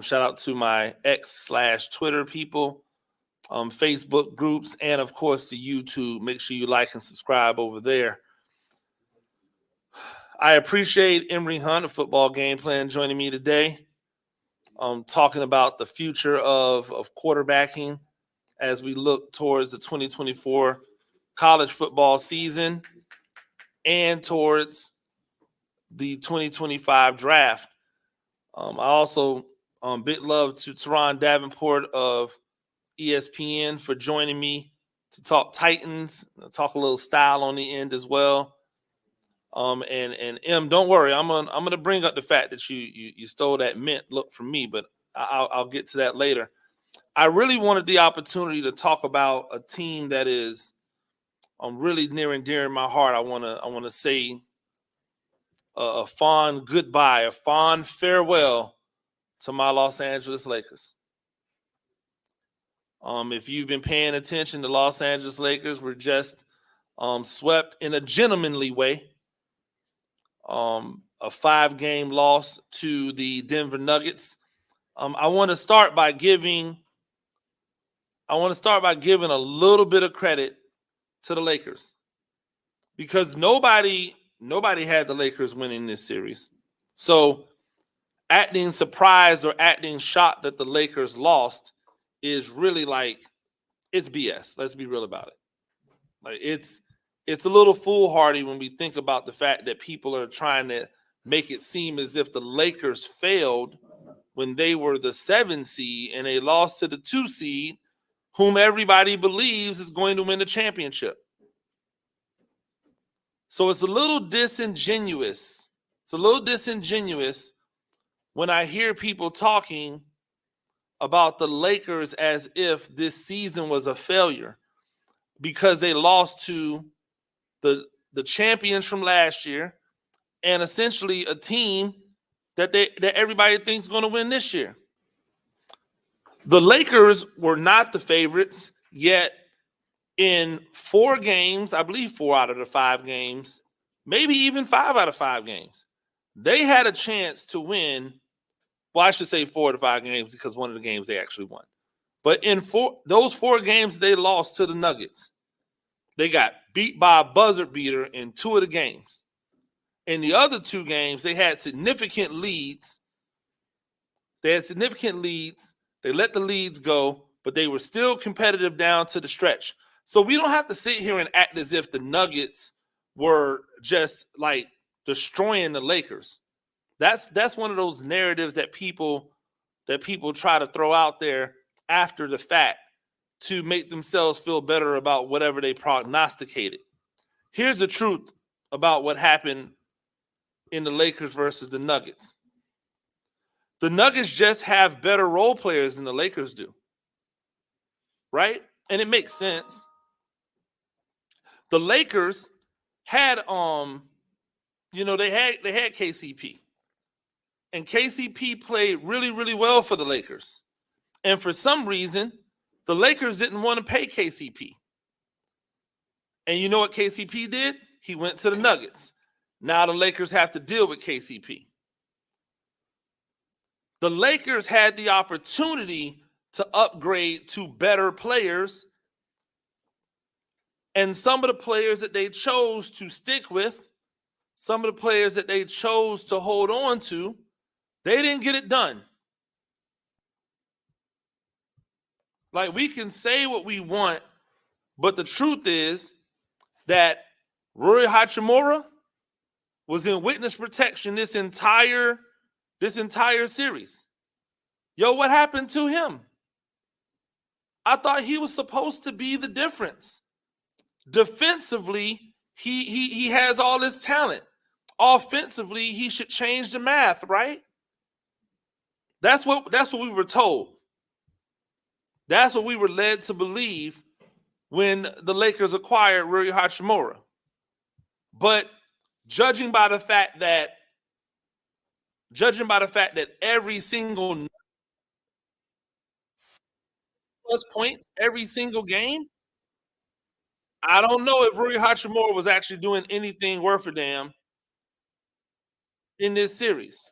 Shout out to my X/Twitter people, Facebook groups, and of course to YouTube. Make sure you like and subscribe over there. I appreciate Emory Hunt, a football game plan, joining me today. Talking about the future of quarterbacking as we look towards the 2024 college football season and towards the 2025 draft. I also big love to Turron Davenport of ESPN for joining me to talk Titans, talk a little style on the end as well. And M, don't worry, I'm gonna bring up the fact that you stole that mint look from me, but I'll get to that later. I really wanted the opportunity to talk about a team that is really near and dear in my heart. I wanna say a fond goodbye, a fond farewell to my Los Angeles Lakers. If you've been paying attention, the Los Angeles Lakers were just swept in a gentlemanly way. A 5-game loss to the Denver Nuggets. I want to start by giving a little bit of credit to the Lakers, because nobody had the Lakers winning this series. So acting surprised or acting shocked that the Lakers lost is really like, it's BS. Let's be real about it. Like, it's a little foolhardy when we think about the fact that people are trying to make it seem as if the Lakers failed when they were the 7 seed and they lost to the 2 seed, whom everybody believes is going to win the championship. So it's a little disingenuous. It's a little disingenuous when I hear people talking about the Lakers as if this season was a failure because they lost to the champions from last year and essentially a team that everybody thinks is going to win this year. The Lakers were not the favorites, yet in 4 games, I believe 4 out of the 5 games, maybe even 5 out of 5 games, they had a chance to win. Well, I should say 4 to 5 games because one of the games they actually won. But in those 4 games they lost to the Nuggets, they got beat by a buzzer beater in 2 of the games. In the other 2 games, they had significant leads. They let the leads go, but they were still competitive down to the stretch. So we don't have to sit here and act as if the Nuggets were just like destroying the Lakers. That's one of those narratives that people try to throw out there after the fact to make themselves feel better about whatever they prognosticated. Here's the truth about what happened in the Lakers versus the Nuggets. The Nuggets just have better role players than the Lakers do. Right? And it makes sense. The Lakers had they had KCP. And KCP played really, really well for the Lakers. And for some reason, the Lakers didn't want to pay KCP. And you know what KCP did? He went to the Nuggets. Now the Lakers have to deal with KCP. The Lakers had the opportunity to upgrade to better players. And some of the players that they chose to stick with, some of the players that they chose to hold on to, they didn't get it done. Like, we can say what we want, but the truth is that Rui Hachimura was in witness protection this entire series. Yo, what happened to him? I thought he was supposed to be the difference. Defensively, he has all this talent. Offensively, he should change the math, right? That's what we were told. That's what we were led to believe when the Lakers acquired Rui Hachimura. But judging by the fact that every single plus points every single game, I don't know if Rui Hachimura was actually doing anything worth a damn in this series.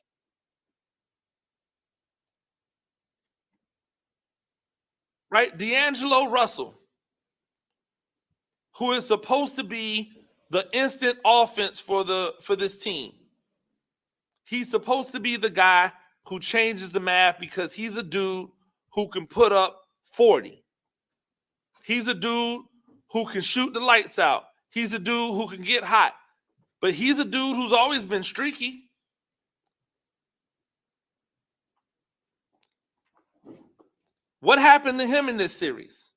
Right? D'Angelo Russell, who is supposed to be the instant offense for this team. He's supposed to be the guy who changes the math because he's a dude who can put up 40. He's a dude who can shoot the lights out. He's a dude who can get hot. But he's a dude who's always been streaky. What happened to him in this series?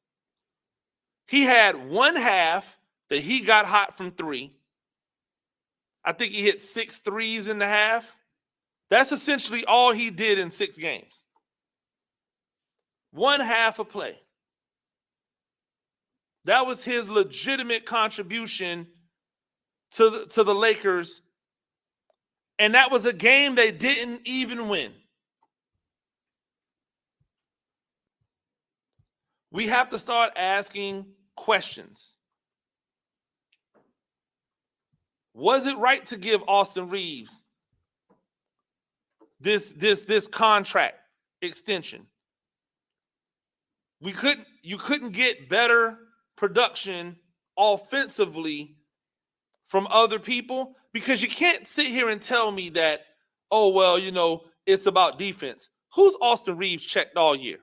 He had one half that he got hot from 3. I think he hit 6 threes in the half. That's essentially all he did in 6 games. One half a play. That was his legitimate contribution to the Lakers. And that was a game they didn't even win. We have to start asking questions. Was it right to give Austin Reeves this contract extension? You couldn't get better production offensively from other people, because you can't sit here and tell me that, oh, well, it's about defense. Who's Austin Reeves checked all year?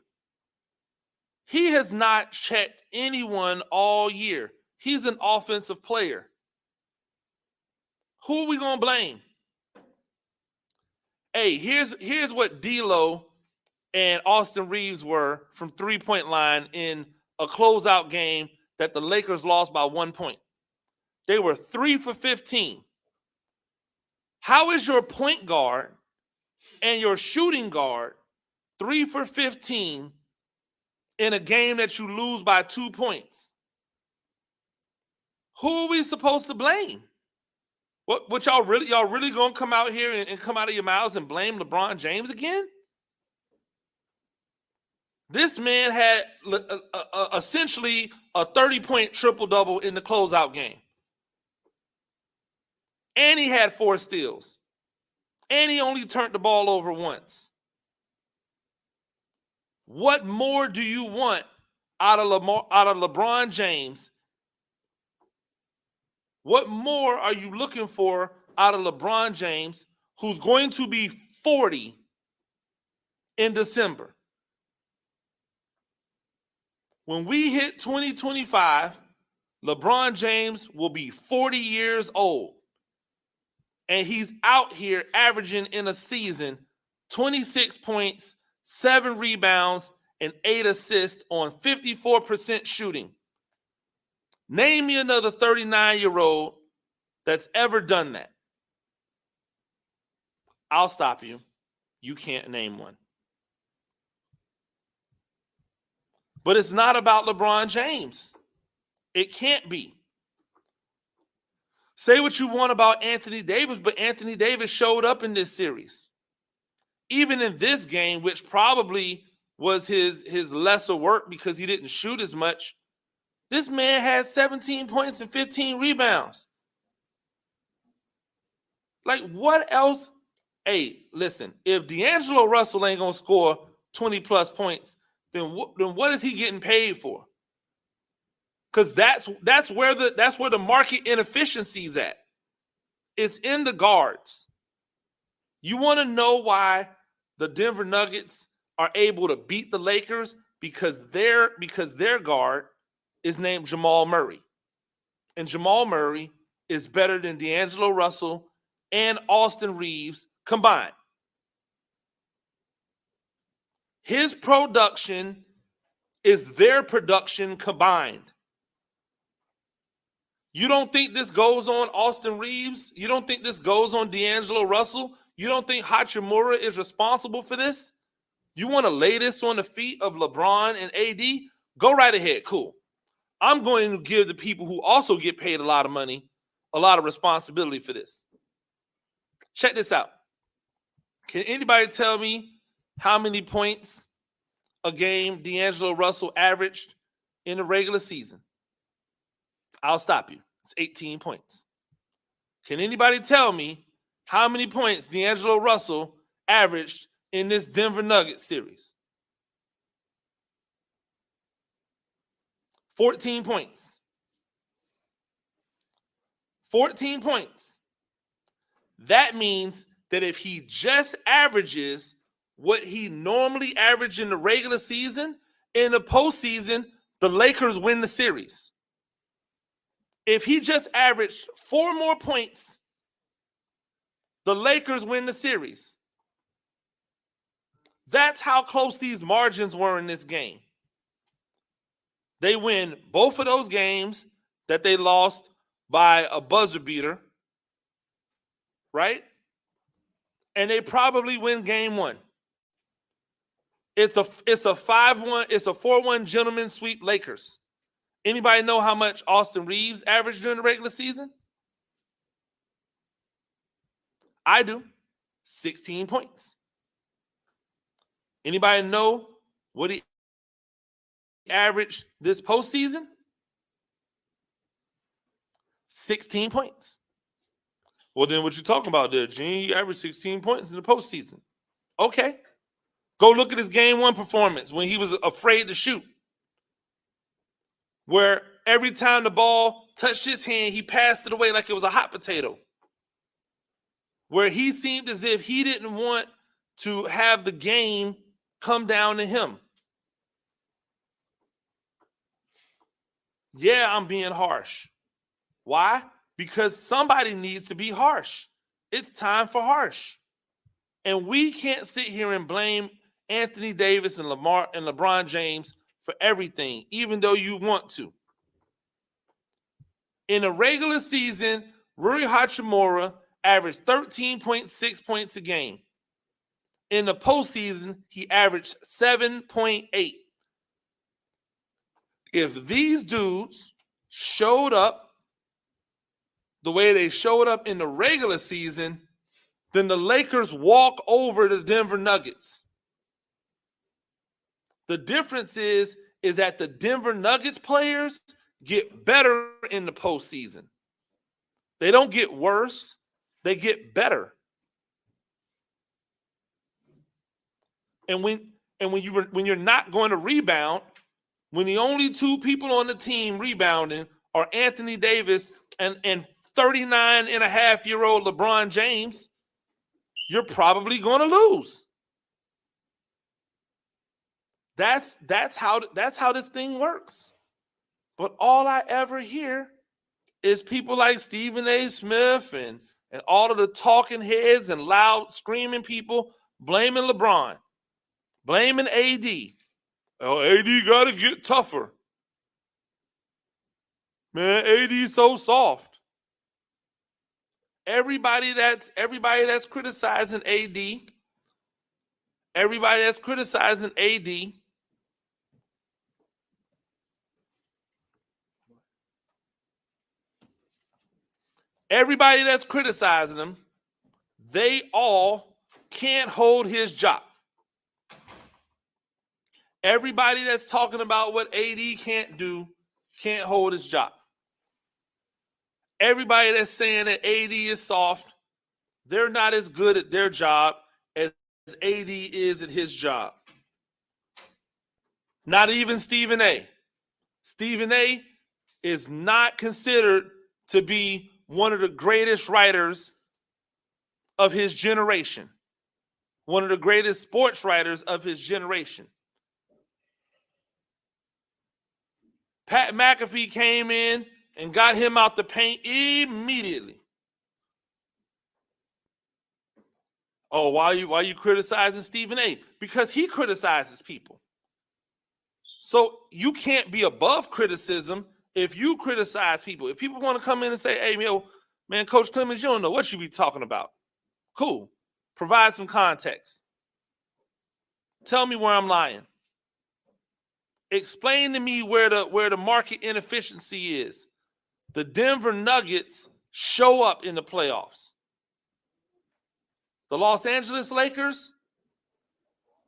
He has not checked anyone all year. He's an offensive player. Who are we going to blame? Hey, here's what D'Lo and Austin Reeves were from three-point line in a closeout game that the Lakers lost by 1 point. They were 3 for 15. How is your point guard and your shooting guard 3 for 15 in a game that you lose by 2 points? Who are we supposed to blame? What y'all really gonna come out here and come out of your mouths and blame LeBron James again? This man had essentially a 30-point triple-double in the closeout game. And he had 4 steals. And he only turned the ball over once. What more do you want out of LeBron James? What more are you looking for out of LeBron James, who's going to be 40 in December? When we hit 2025, LeBron James will be 40 years old. And he's out here averaging in a season 26 points, 7 rebounds, and 8 assists on 54% shooting. Name me another 39-year-old that's ever done that. I'll stop you. You can't name one. But it's not about LeBron James. It can't be. Say what you want about Anthony Davis, but Anthony Davis showed up in this series. Even in this game, which probably was his lesser work because he didn't shoot as much, this man had 17 points and 15 rebounds. Like, what else? Hey, listen, if D'Angelo Russell ain't going to score 20-plus points, then what is he getting paid for? Because that's where the market inefficiency is at. It's in the guards. You want to know why the Denver Nuggets are able to beat the Lakers? Because their guard is named Jamal Murray. And Jamal Murray is better than D'Angelo Russell and Austin Reeves combined. His production is their production combined. You don't think this goes on Austin Reeves? You don't think this goes on D'Angelo Russell? You don't think Hachimura is responsible for this? You want to lay this on the feet of LeBron and AD? Go right ahead. Cool. I'm going to give the people who also get paid a lot of money a lot of responsibility for this. Check this out. Can anybody tell me how many points a game D'Angelo Russell averaged in the regular season? I'll stop you. It's 18 points. Can anybody tell me how many points D'Angelo Russell averaged in this Denver Nuggets series? 14 points. 14 points. That means that if he just averages what he normally averaged in the regular season, in the postseason, the Lakers win the series. If he just averaged 4 more points, the Lakers win the series. That's how close these margins were in this game. They win both of those games that they lost by a buzzer beater, right? And they probably win game 1. It's a 5-1, it's a 4-1 gentleman sweep Lakers. Anybody know how much Austin Reeves averaged during the regular season? I do. 16 points. Anybody know what he averaged this postseason? 16 points. Well, then what you talking about there, Gene? He averaged 16 points in the postseason. Okay. Go look at his game one performance when he was afraid to shoot. Where every time the ball touched his hand, he passed it away like it was a hot potato. Where he seemed as if he didn't want to have the game come down to him. Yeah, I'm being harsh. Why? Because somebody needs to be harsh. It's time for harsh. And we can't sit here and blame Anthony Davis and LeBron James for everything, even though you want to. In a regular season, Rui Hachimura averaged 13.6 points a game. In the postseason, he averaged 7.8. If these dudes showed up the way they showed up in the regular season, then the Lakers walk over the Denver Nuggets. The difference is that the Denver Nuggets players get better in the postseason. They don't get worse, they get better. And when you're not going to rebound, when the only two people on the team rebounding are Anthony Davis and 39-and-a-half-year-old LeBron James, you're probably going to lose. That's how this thing works. But all I ever hear is people like Stephen A. Smith and all of the talking heads and loud screaming people blaming LeBron, blaming AD. Oh, AD got to get tougher. Man, AD's so soft. Everybody that's criticizing AD, everybody that's criticizing AD, everybody that's criticizing him, they all can't hold his job. Everybody that's talking about what AD can't do can't hold his job. Everybody that's saying that AD is soft, they're not as good at their job as AD is at his job. Not even Stephen A. Stephen A. is not considered to be one of the greatest writers of his generation, one of the greatest sports writers of his generation. Pat McAfee came in and got him out the paint immediately. Oh, why are you criticizing Stephen A? Because he criticizes people. So you can't be above criticism if you criticize people. If people want to come in and say, hey, man, Coach Clemens, you don't know what you be talking about. Cool. Provide some context. Tell me where I'm lying. Explain to me where the market inefficiency is. The Denver Nuggets show up in the playoffs. The Los Angeles Lakers,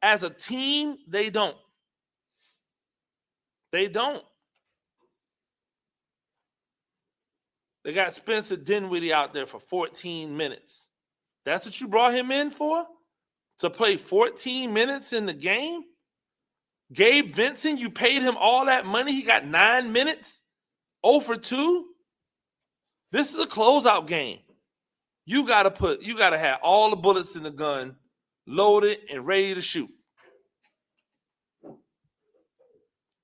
as a team, they don't. They don't. They got Spencer Dinwiddie out there for 14 minutes. That's what you brought him in for? To play 14 minutes in the game? Gabe Vincent, you paid him all that money. He got 9 minutes. 0 for 2. This is a closeout game. You gotta have all the bullets in the gun loaded and ready to shoot.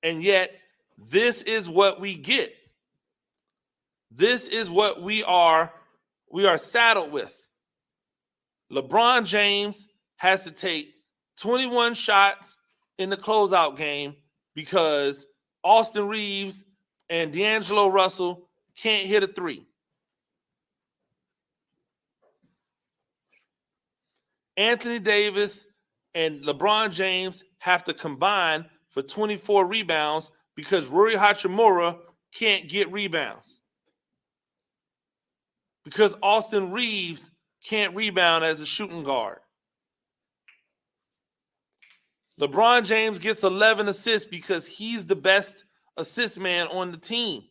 And yet, this is what we get. This is what we are saddled with. LeBron James has to take 21 shots in the closeout game because Austin Reeves and D'Angelo Russell can't hit a three. Anthony Davis and LeBron James have to combine for 24 rebounds because Rui Hachimura can't get rebounds. Because Austin Reeves can't rebound as a shooting guard. LeBron James gets 11 assists because he's the best assist man on the team.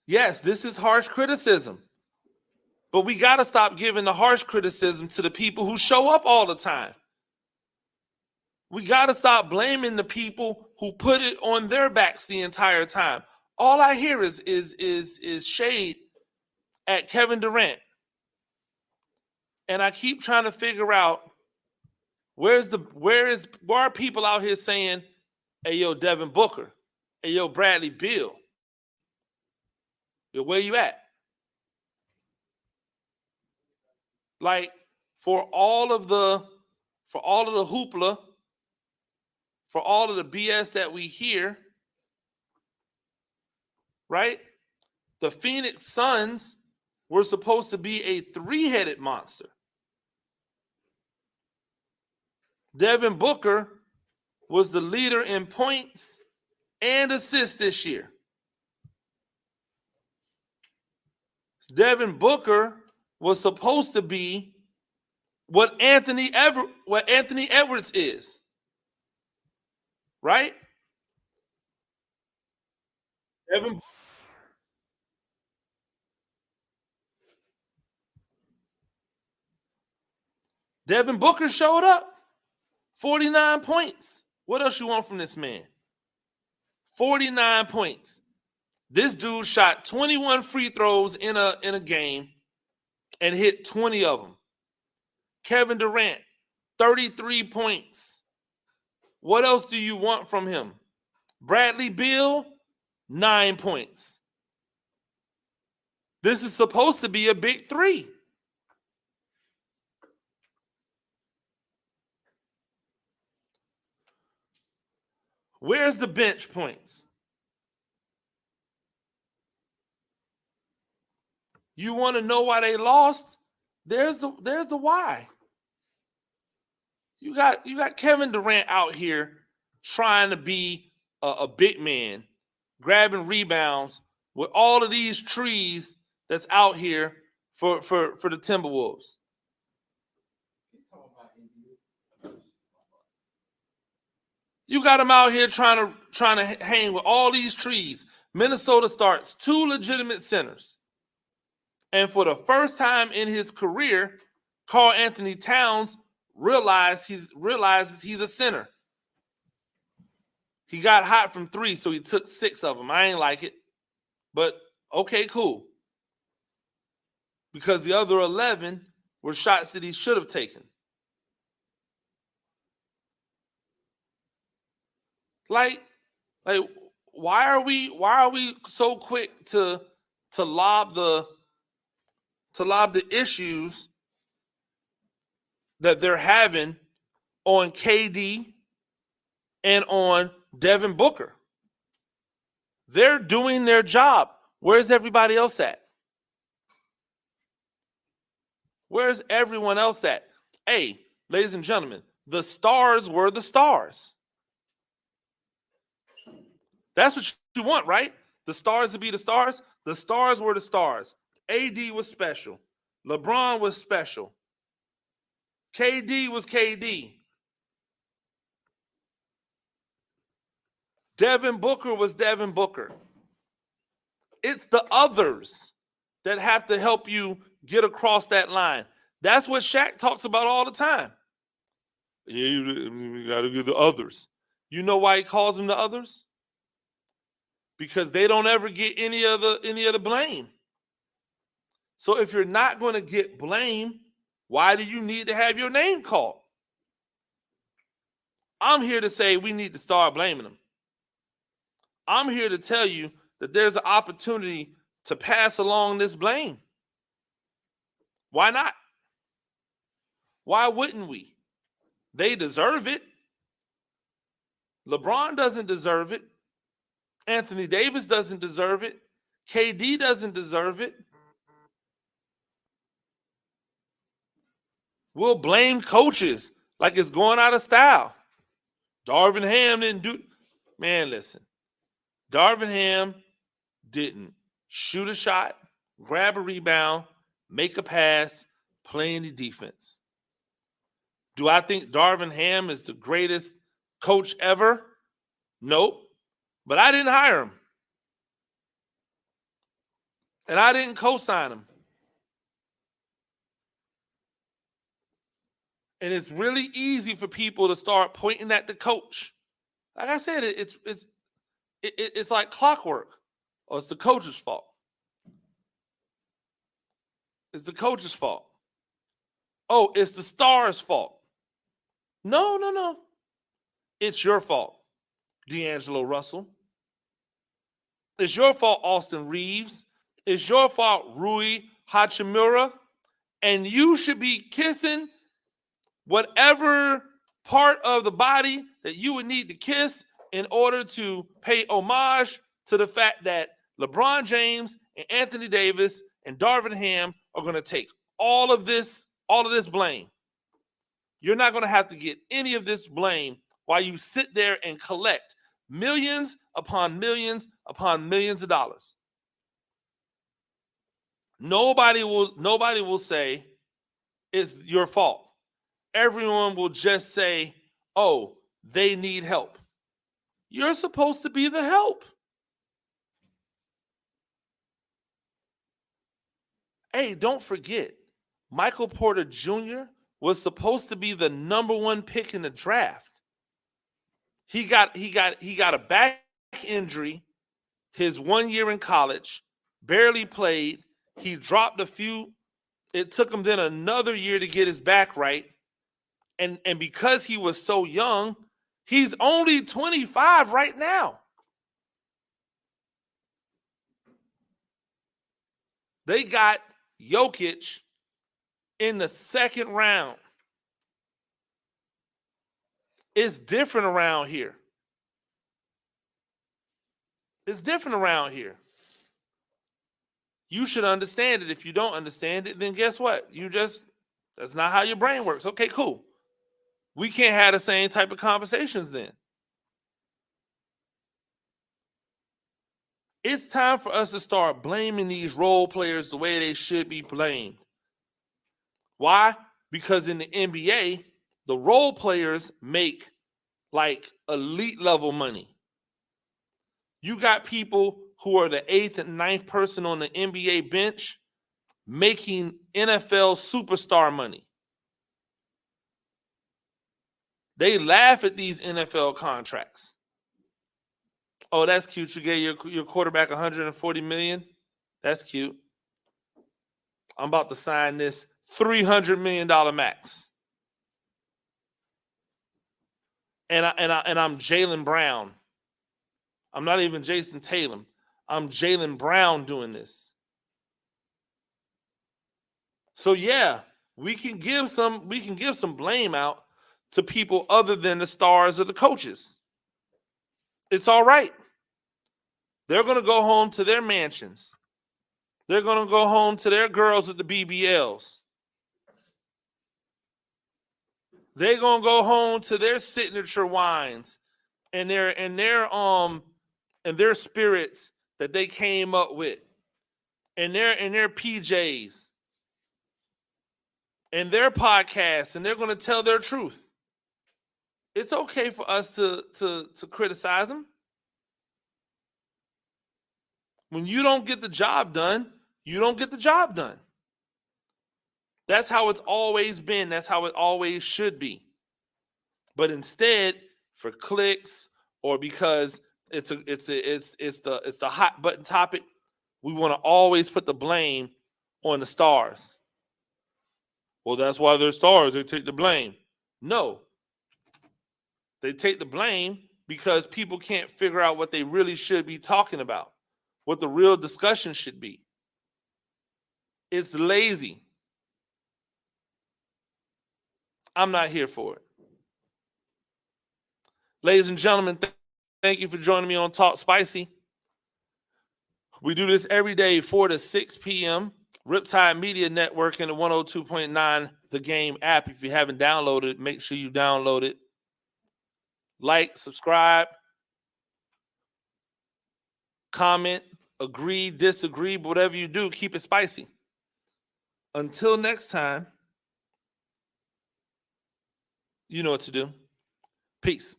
Yes, this is harsh criticism. But we got to stop giving the harsh criticism to the people who show up all the time. We got to stop blaming the people who put it on their backs the entire time. All I hear is shade at Kevin Durant. And I keep trying to figure out where are people out here saying, hey, yo, Devin Booker, hey, yo, Bradley Beal, yo, where you at? Like, for all of the hoopla, for all of the BS that we hear, right? The Phoenix Suns were supposed to be a three-headed monster. Devin Booker was the leader in points and assists this year. Devin Booker was supposed to be what Anthony Edwards is. Right? Devin Booker showed up. 49 points. What else you want from this man? 49 points. This dude shot 21 free throws in a game and hit 20 of them. Kevin Durant, 33 points. What else do you want from him? Bradley Beal, 9 points. This is supposed to be a big three. Where's the bench points? You want to know why they lost? There's the why. You got Kevin Durant out here trying to be a big man, grabbing rebounds with all of these trees that's out here for the Timberwolves. You got him out here trying to hang with all these trees. Minnesota starts 2 legitimate centers. And for the first time in his career, Karl Anthony Towns realizes he's a center. He got hot from 3, so he took 6 of them. I ain't like it. But okay, cool. Because the other 11 were shots that he should have taken. Like, why are we so quick to lob the issues that they're having on KD and on Devin Booker? They're doing their job. Where's everybody else at? Where's everyone else at? Hey, ladies and gentlemen, the stars were the stars. That's what you want, right? The stars to be the stars. The stars were the stars. AD was special. LeBron was special. KD was KD. Devin Booker was Devin Booker. It's the others that have to help you get across that line. That's what Shaq talks about all the time. Yeah, you got to get the others. You know why he calls them the others? Because they don't ever get any of the blame. So if you're not going to get blame, why do you need to have your name called? I'm here to say we need to start blaming them. I'm here to tell you that there's an opportunity to pass along this blame. Why not? Why wouldn't we? They deserve it. LeBron doesn't deserve it. Anthony Davis doesn't deserve it. KD doesn't deserve it. We'll blame coaches like it's going out of style. Darvin Ham didn't do. Man, listen. Darvin Ham didn't shoot a shot, grab a rebound, make a pass, play any defense. Do I think Darvin Ham is the greatest coach ever? Nope. But I didn't hire him. And I didn't co-sign him. And it's really easy for people to start pointing at the coach. Like I said, it's like clockwork. Or it's the coach's fault. It's the coach's fault. Oh, it's the star's fault. No. It's your fault, D'Angelo Russell. It's your fault, Austin Reeves. It's your fault, Rui Hachimura. And you should be kissing whatever part of the body that you would need to kiss in order to pay homage to the fact that LeBron James and Anthony Davis and Darvin Ham are going to take all of this blame. You're not going to have to get any of this blame while you sit there and collect millions upon millions upon millions of dollars. Nobody will say it's your fault. Everyone will just say, oh, they need help. You're supposed to be the help. Hey, don't forget, Michael Porter Jr. was supposed to be the #1 pick in the draft. He got a back injury his 1 year in college, barely played. He dropped a few. It took him then another year to get his back right. And because he was so young, he's only 25 right now. They got Jokic in the second round. It's different around here. It's different around here. You should understand it. If you don't understand it, then guess what? That's not how your brain works. Okay, cool. We can't have the same type of conversations then. It's time for us to start blaming these role players the way they should be blamed. Why? Because in the NBA, the role players make like elite level money. You got people who are the 8th and 9th person on the NBA bench making NFL superstar money. They laugh at these NFL contracts. Oh, that's cute. You gave your quarterback $140 million. That's cute. I'm about to sign this $300 million max. And I'm Jaylen Brown. I'm not even Jason Tatum. I'm Jaylen Brown doing this. So yeah, we can give some blame out to people other than the stars or the coaches. It's all right. They're going to go home to their mansions. They're going to go home to their girls at the BBLs. They're going to go home to their signature wines and their spirits that they came up with, and their PJs and their podcasts, and they're going to tell their truth. It's okay for us to criticize them. When you don't get the job done, you don't get the job done. That's how it's always been. That's how it always should be. But instead, for clicks or because it's the hot button topic, we want to always put the blame on the stars. Well, that's why they're stars. They take the blame. No. They take the blame because people can't figure out what they really should be talking about, what the real discussion should be. It's lazy. I'm not here for it. Ladies and gentlemen, thank you for joining me on Talk Spicy. We do this every day, 4 to 6 p.m. Riptide Media Network and the 102.9 The Game app. If you haven't downloaded it, make sure you download it. Like, subscribe, comment, agree, disagree, but whatever you do, keep it spicy. Until next time, you know what to do. Peace.